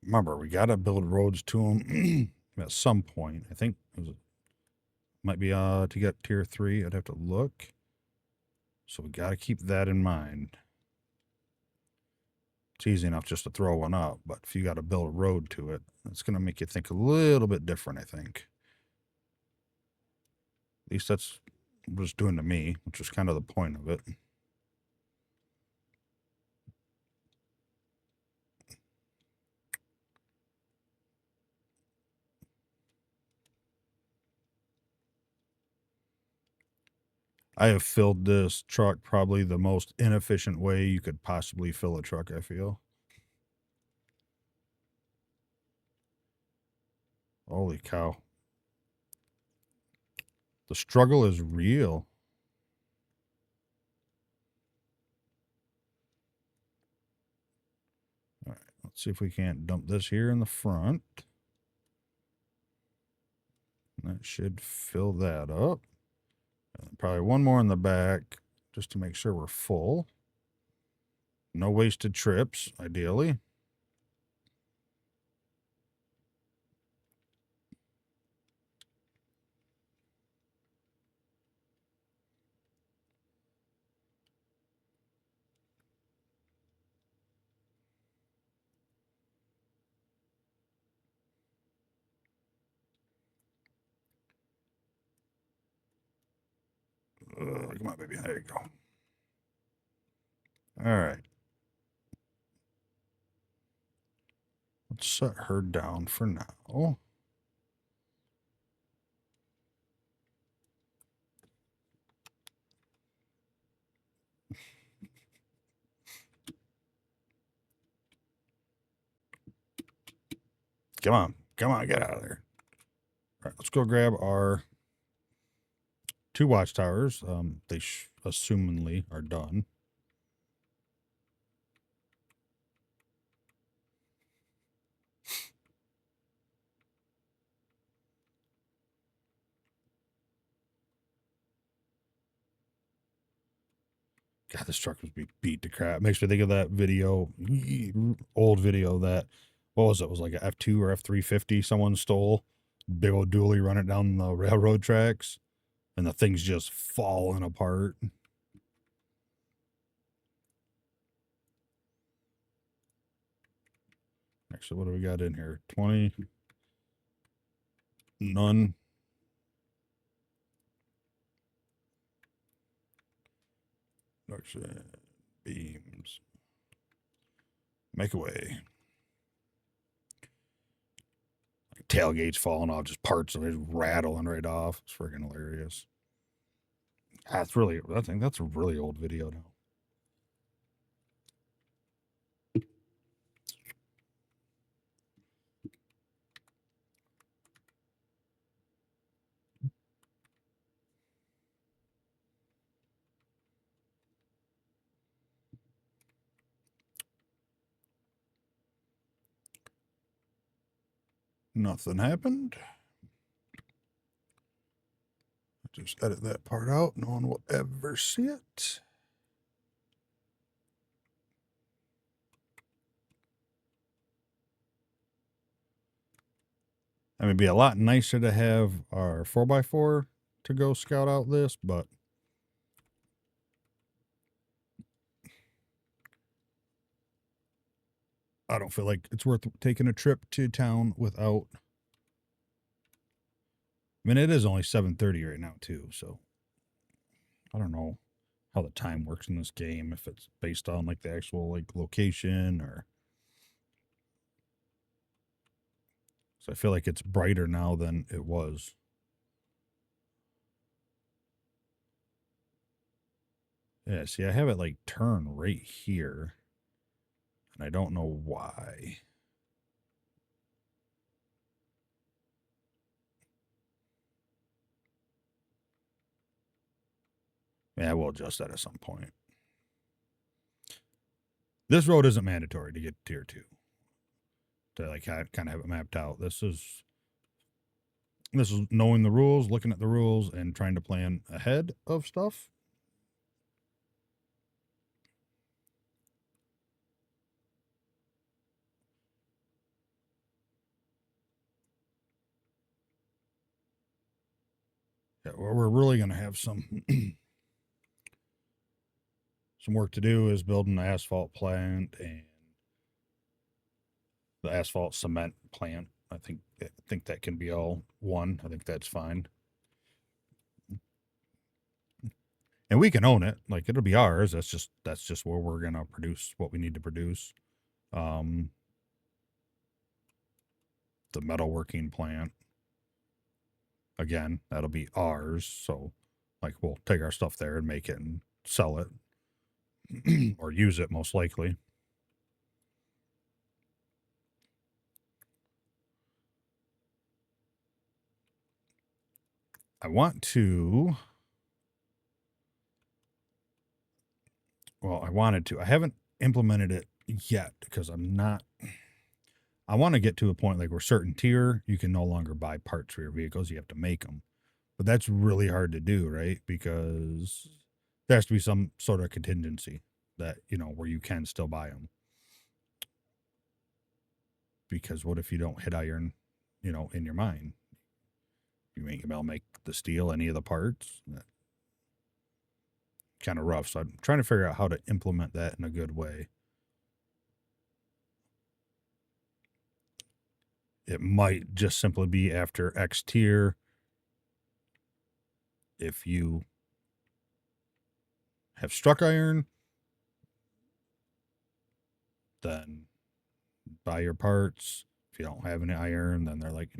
remember, we got to build roads to them at some point. I think it might be to get tier 3. I'd have to look. So we got to keep that in mind. It's easy enough just to throw one up, but if you got to build a road to it, it's going to make you think a little bit different, I think. At least that's what it's doing to me, which is kind of the point of it. I have filled this truck probably the most inefficient way you could possibly fill a truck, I feel. Holy cow. The struggle is real. All right, let's see if we can't dump this here in the front. That should fill that up. And probably one more in the back just to make sure we're full. No wasted trips, ideally. Come on, baby. There you go. All right. Let's set her down for now. Come on. Come on, get out of there. All right, let's go grab our 2 watchtowers. They assumingly are done. God, this truck was beat to crap. Makes me think of that video, old video that, what was it? It was like a F2 or F350 someone stole. Big old dually, run it down the railroad tracks, and the thing's just falling apart. Actually, what do we got in here? 20. None. Actually, beams. Make away. Tailgate's falling off, just parts of it rattling right off. It's freaking hilarious. That's really, I think that's a really old video now. Nothing happened. Just edit that part out. No one will ever see it. I mean, it'd be a lot nicer to have our 4x4 to go scout out this, but I don't feel like it's worth taking a trip to town without. I mean, it is only 7:30 right now too, so I don't know how the time works in this game, if it's based on like the actual like location or. So I feel like it's brighter now than it was. Yeah, see, I have it like turn right here, and I don't know why. Yeah, we'll adjust that at some point. This road isn't mandatory to get to tier 2. To like kind of have it mapped out. This is knowing the rules, looking at the rules, and trying to plan ahead of stuff. Yeah, we're really going to have some some work to do is building the asphalt plant and the asphalt cement plant. I think that can be all one. I think that's fine. And we can own it. Like it'll be ours. That's just where we're gonna produce what we need to produce. Um the metalworking plant. Again, that'll be ours. So like we'll take our stuff there and make it and sell it or use it most likely. I want to well, I wanted to. I haven't implemented it yet because I want to get to a point like where certain tier you can no longer buy parts for your vehicles, you have to make them. But that's really hard to do, right? Because there has to be some sort of contingency that, where you can still buy them. Because what if you don't hit iron, in your mine? You ain't gonna be able to make the steel, any of the parts. Kind of rough. So I'm trying to figure out how to implement that in a good way. It might just simply be after X tier. If you have struck iron, then buy your parts. If you don't have any iron, then they're like,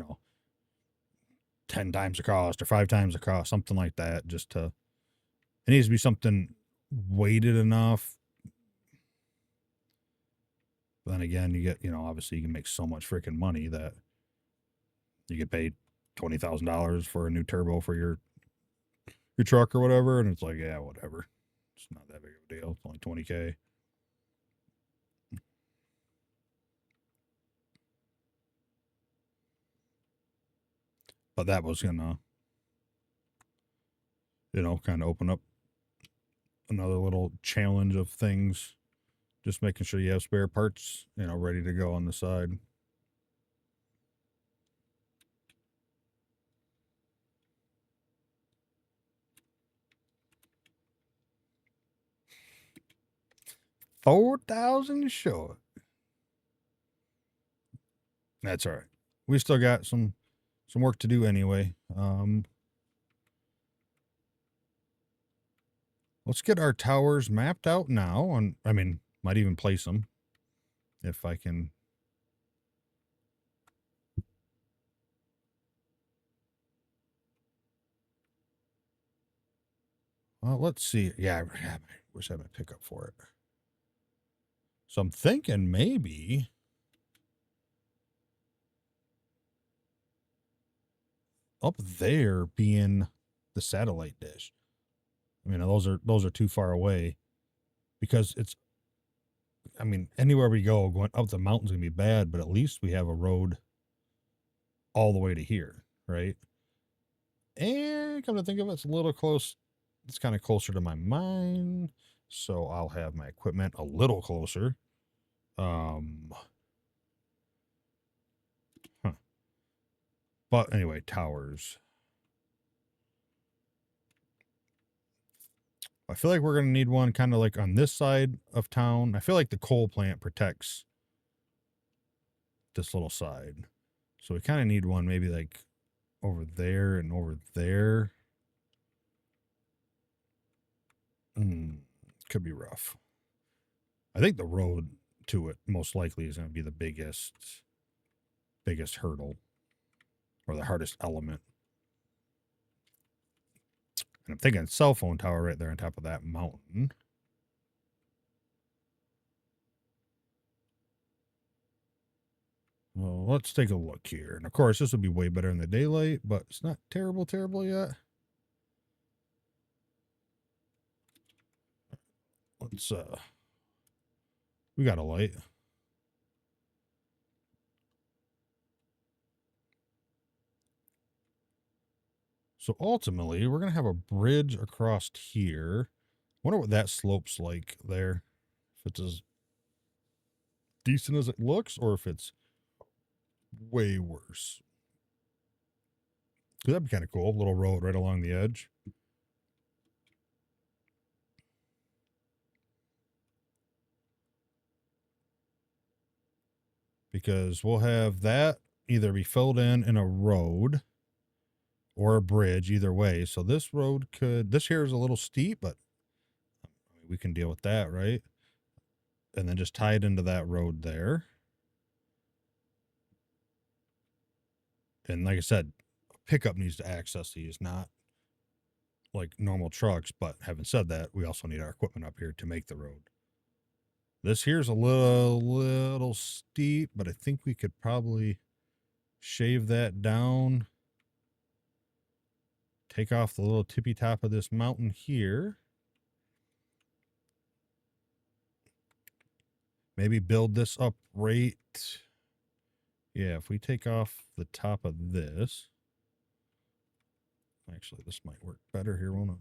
10 times the cost or 5 times the cost, something like that. It needs to be something weighted enough. But then again, you get, obviously you can make so much freaking money that you get paid $20,000 for a new turbo for your truck or whatever. And it's like, yeah, whatever. It's not that big of a deal. It's only $20K. But that was gonna, kind of open up another little challenge of things. Just making sure you have spare parts, ready to go on the side. $4,000 short. That's all right. We still got some work to do anyway. Let's get our towers mapped out now. And I mean, might even place them if I can. Well, let's see. Yeah, I wish I had my pickup for it. So I'm thinking maybe up there being the satellite dish. I mean, those are too far away because anywhere we go going up the mountain's gonna be bad, but at least we have a road all the way to here, right? And come to think of it, it's a little close. It's kind of closer to my mine, so I'll have my equipment a little closer. But anyway, towers. I feel like we're going to need one kind of like on this side of town. I feel like the coal plant protects this little side. So we kind of need one maybe like over there and over there. Could be rough. I think the road to it most likely is going to be the biggest hurdle or the hardest element. And I'm thinking cell phone tower right there on top of that mountain. Well, let's take a look here. And of course, this would be way better in the daylight, but it's not terrible yet. Let's, we got a light. So ultimately, we're going to have a bridge across here. Wonder what that slope's like there. If it's as decent as it looks or if it's way worse. That'd be kind of cool. Little road right along the edge. Because we'll have that either be filled in a road or a bridge, either way. So this road could, this here is a little steep, but we can deal with that, right? And then just tie it into that road there. And like I said, a pickup needs to access these, not like normal trucks. But having said that, we also need our equipment up here to make the road. This here's a little steep, but I think we could probably shave that down. Take off the little tippy top of this mountain here. Maybe build this up right. Yeah, if we take off the top of this. Actually, this might work better here, won't it?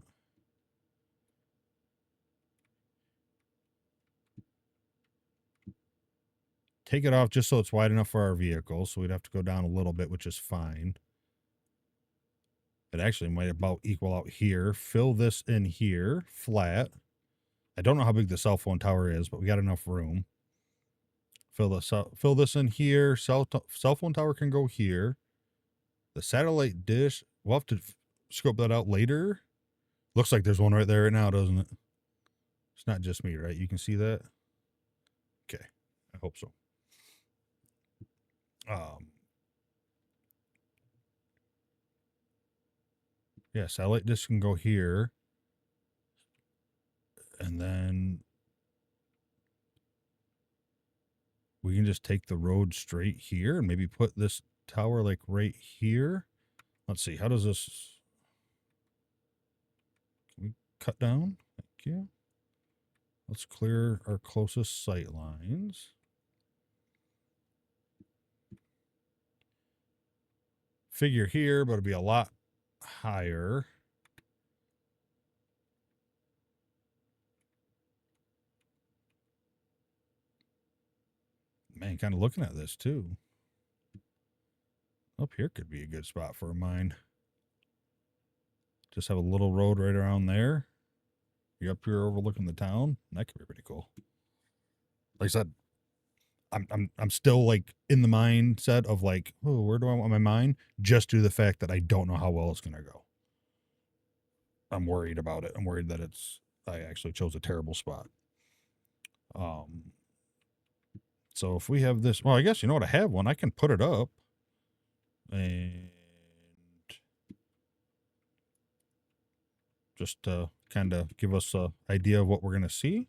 Take it off just so it's wide enough for our vehicle. So we'd have to go down a little bit, which is fine. It actually might about equal out here. Fill this in here, flat. I don't know how big the cell phone tower is, but we got enough room. Fill this in here. Cell phone tower can go here. The satellite dish, we'll have to scope that out later. Looks like there's one right there right now, doesn't it? It's not just me, right? You can see that? Okay. I hope so. Yeah, satellite dish can go here. And then we can just take the road straight here and maybe put this tower like right here. Let's see, how does this, can we cut down? Thank you. Let's clear our closest sight lines. Figure here, but it'll be a lot higher. Man, kind of looking at this too. Up here could be a good spot for a mine. Just have a little road right around there. You're up here overlooking the town. That could be pretty cool. Like I said, I'm still like in the mindset of like, oh, where do I want my mine? Just due to the fact that I don't know how well it's gonna go. I'm worried about it. I'm worried that I actually chose a terrible spot. So if we have this, well, I guess you know what, I have one. I can put it up and just kind of give us a idea of what we're gonna see.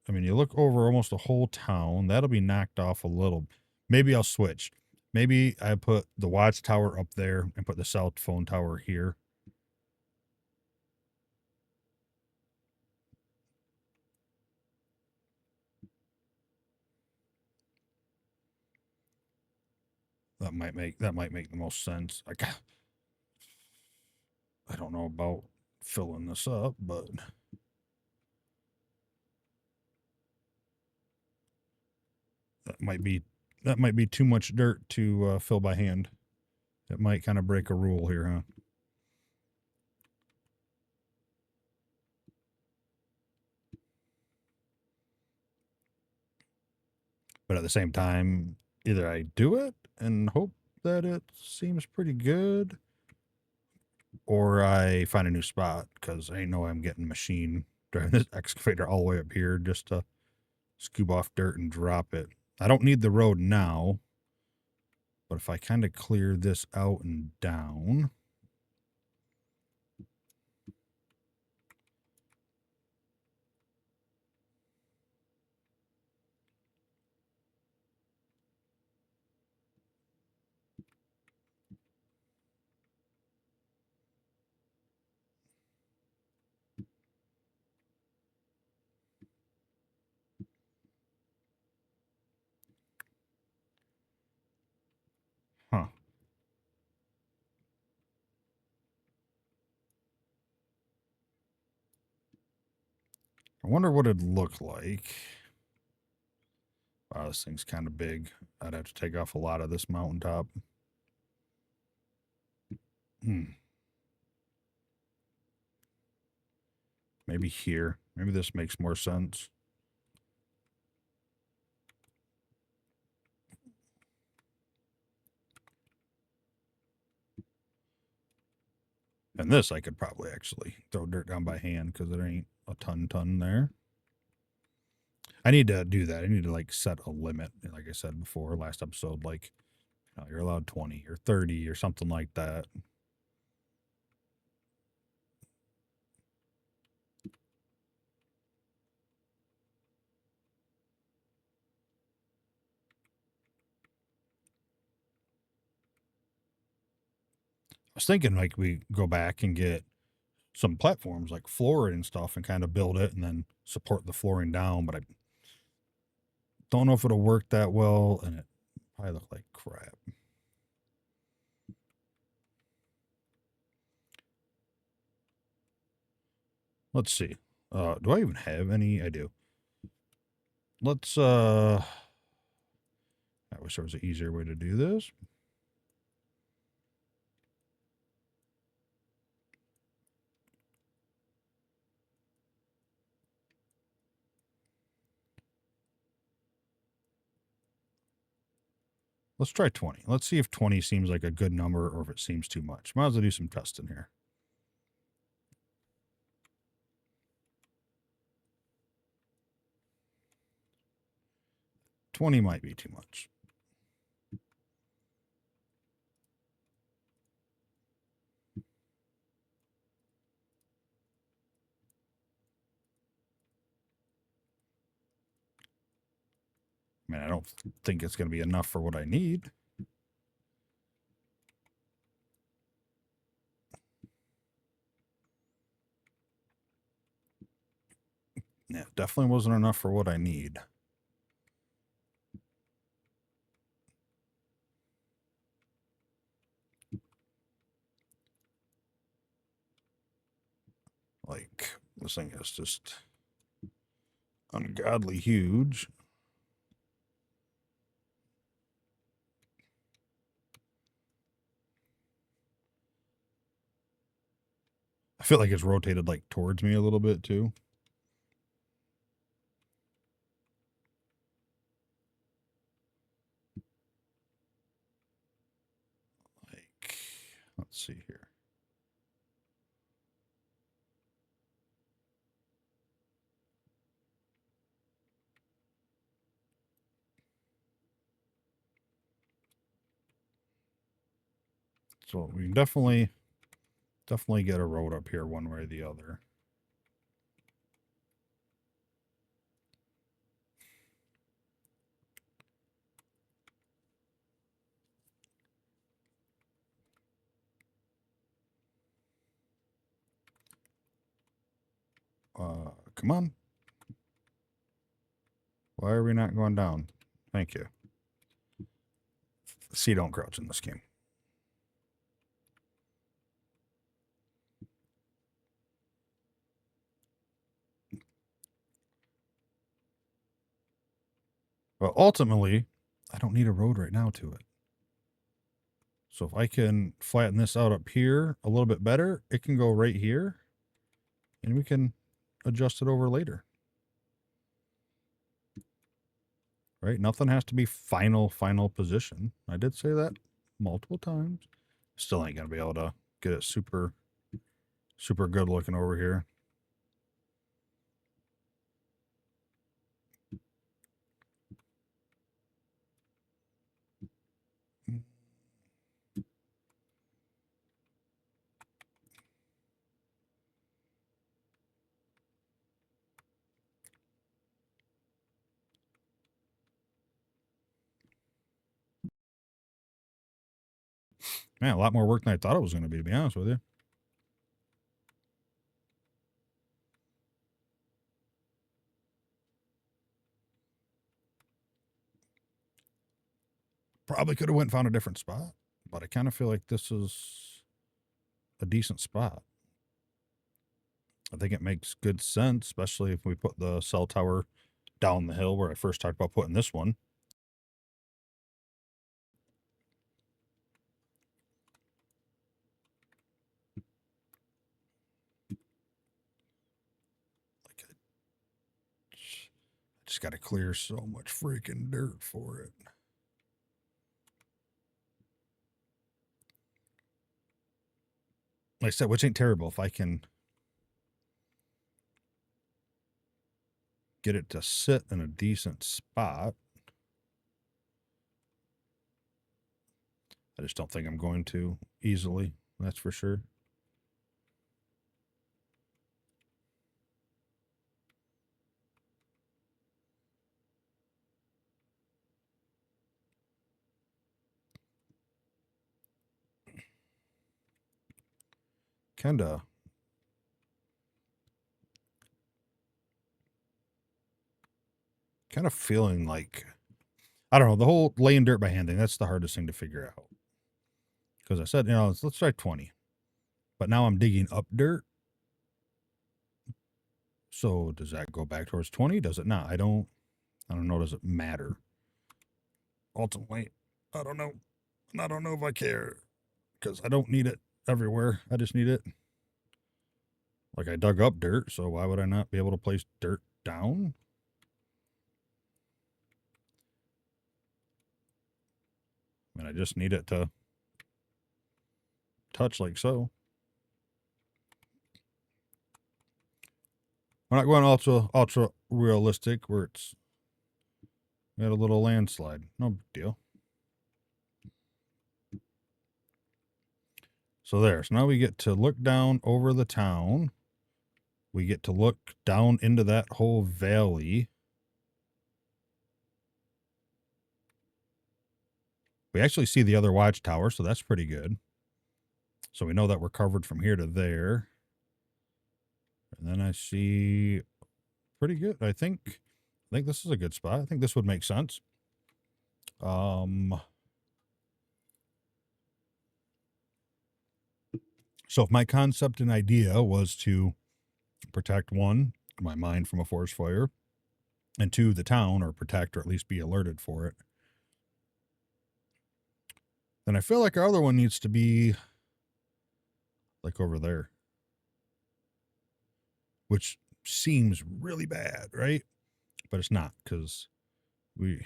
I mean, you look over almost the whole town. That'll be knocked off a little. Maybe I'll switch. Maybe I put the watchtower up there and put the cell phone tower here. That might make the most sense. I don't know about filling this up, but that might be too much dirt to fill by hand. It might kind of break a rule here, huh? But at the same time, either I do it and hope that it seems pretty good, or I find a new spot, because I know I'm getting machine driving this excavator all the way up here just to scoop off dirt and drop it. I don't need the road now, but if I kind of clear this out and down. Huh. I wonder what it'd look like. Wow, this thing's kind of big. I'd have to take off a lot of this mountaintop. Maybe here. Maybe this makes more sense. And this I could probably actually throw dirt down by hand because there ain't a ton there. I need to do that. I need to like set a limit. Like I said before, last episode, like you're allowed 20 or 30 or something like that. I was thinking like we go back and get some platforms like flooring and stuff and kind of build it and then support the flooring down, but I don't know if it'll work that well and it probably look like crap. Let's see. Do I even have any? I do. Let's I wish there was an easier way to do this. Let's try 20. Let's see if 20 seems like a good number or if it seems too much. Might as well do some testing here. $20 might be too much. I mean, I don't think it's going to be enough for what I need. Yeah, definitely wasn't enough for what I need. Like, this thing is just ungodly huge. I feel like it's rotated like towards me a little bit too. Like, let's see here. So we can definitely get a road up here one way or the other. Come on. Why are we not going down? Thank you. See, don't crouch in this game. But ultimately, I don't need a road right now to it. So if I can flatten this out up here a little bit better, it can go right here and we can adjust it over later. Right? Nothing has to be final position. I did say that multiple times. Still ain't going to be able to get it super good looking over here. Man, a lot more work than I thought it was going to be honest with you. Probably could have went and found a different spot, but I kind of feel like this is a decent spot. I think it makes good sense, especially if we put the cell tower down the hill where I first talked about putting this one. Like I just got to clear so much freaking dirt for it. Like I said, which ain't terrible if I can get it to sit in a decent spot. I just don't think I'm going to easily. That's for sure. Kind of feeling like, I don't know, the whole laying dirt by hand thing, that's the hardest thing to figure out. Because I said, let's try 20. But now I'm digging up dirt. So does that go back towards 20? Does it not? I don't know. Does it matter? Ultimately, I don't know. And I don't know if I care. Because I don't need it everywhere. I just need it. Like I dug up dirt, so why would I not be able to place dirt down? I mean, I just need it to touch like so. We're not going ultra realistic where it's got a little landslide. No big deal. So there. So now we get to look down over the town. We get to look down into that whole valley. We actually see the other watchtower, so that's pretty good. So we know that we're covered from here to there. And then I see pretty good. I think this is a good spot. I think this would make sense. So if my concept and idea was to protect, one, my mine from a forest fire, and two, the town, or protect or at least be alerted for it, then I feel like our other one needs to be like over there, which seems really bad, right? But it's not, because we're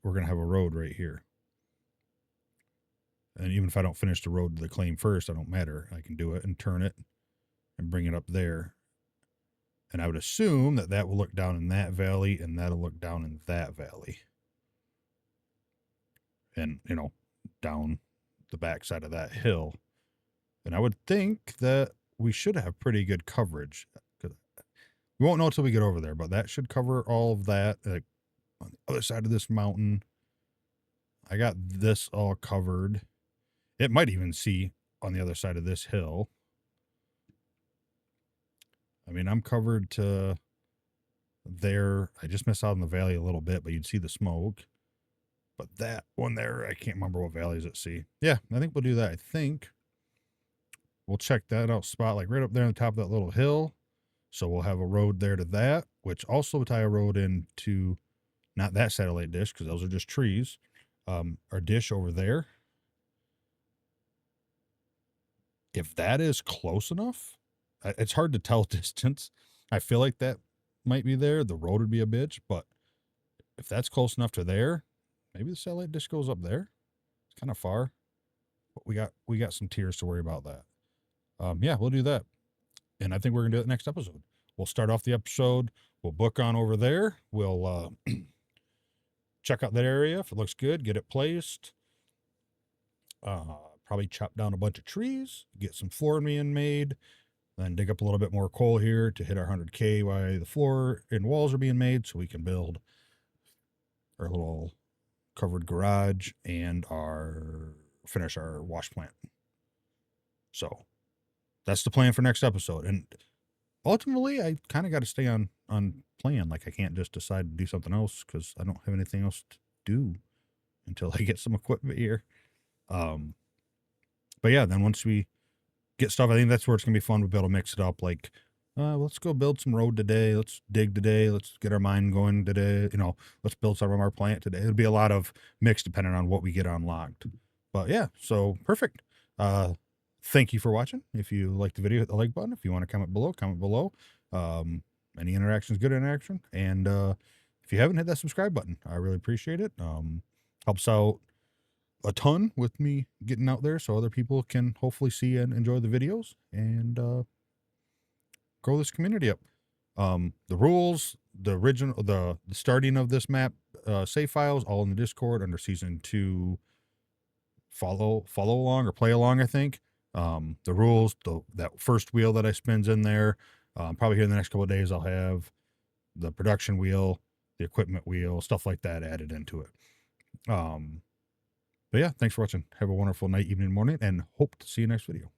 going to have a road right here. And even if I don't finish the road to the claim first, I don't matter. I can do it and turn it and bring it up there. And I would assume that that will look down in that valley and that'll look down in that valley. And, down the backside of that hill. And I would think that we should have pretty good coverage. We won't know until we get over there, but that should cover all of that. Like on the other side of this mountain, I got this all covered. It might even see on the other side of this hill. I mean, I'm covered to there. I just missed out on the valley a little bit, but you'd see the smoke. But that one there, I can't remember what valleys it see. Yeah, I think we'll do that. I think we'll check that out spot, like right up there on the top of that little hill. So we'll have a road there to that, which also tie a road into not that satellite dish, because those are just trees. Our dish over there. If that is close enough, it's hard to tell distance. I feel like that might be there. The road would be a bitch, but if that's close enough to there, maybe the satellite dish goes up there. It's kind of far, but we got some tiers to worry about that. Yeah, we'll do that. And I think we're going to do it next episode. We'll start off the episode. We'll book on over there. We'll check out that area. If it looks good, get it placed. Probably chop down a bunch of trees, get some flooring being made, then dig up a little bit more coal here to hit our 100K while the floor and walls are being made so we can build our little covered garage and finish our wash plant. So that's the plan for next episode. And ultimately, I kind of got to stay on plan. Like I can't just decide to do something else because I don't have anything else to do until I get some equipment here. But yeah, then once we get stuff, I think that's where it's gonna be fun to be able to mix it up. Like let's go build some road today. Let's dig today. Let's get our mine going today. Let's build some of our plant today. It'll be a lot of mix depending on what we get unlocked. But yeah, so perfect. Thank you for watching. If you like the video, hit the like button. If you want to comment below, comment below. Any interaction is good interaction. And if you haven't, hit that subscribe button. I really appreciate it. Helps out a ton with me getting out there so other people can hopefully see and enjoy the videos and grow this community up. The rules, the original, the starting of this map, save files, all in the Discord under season 2. Follow along or play along. I think the rules, that first wheel that I spin's in there. Probably here in the next couple of days, I'll have the production wheel, the equipment wheel, stuff like that added into it. But yeah, thanks for watching. Have a wonderful night, evening, morning, and hope to see you next video.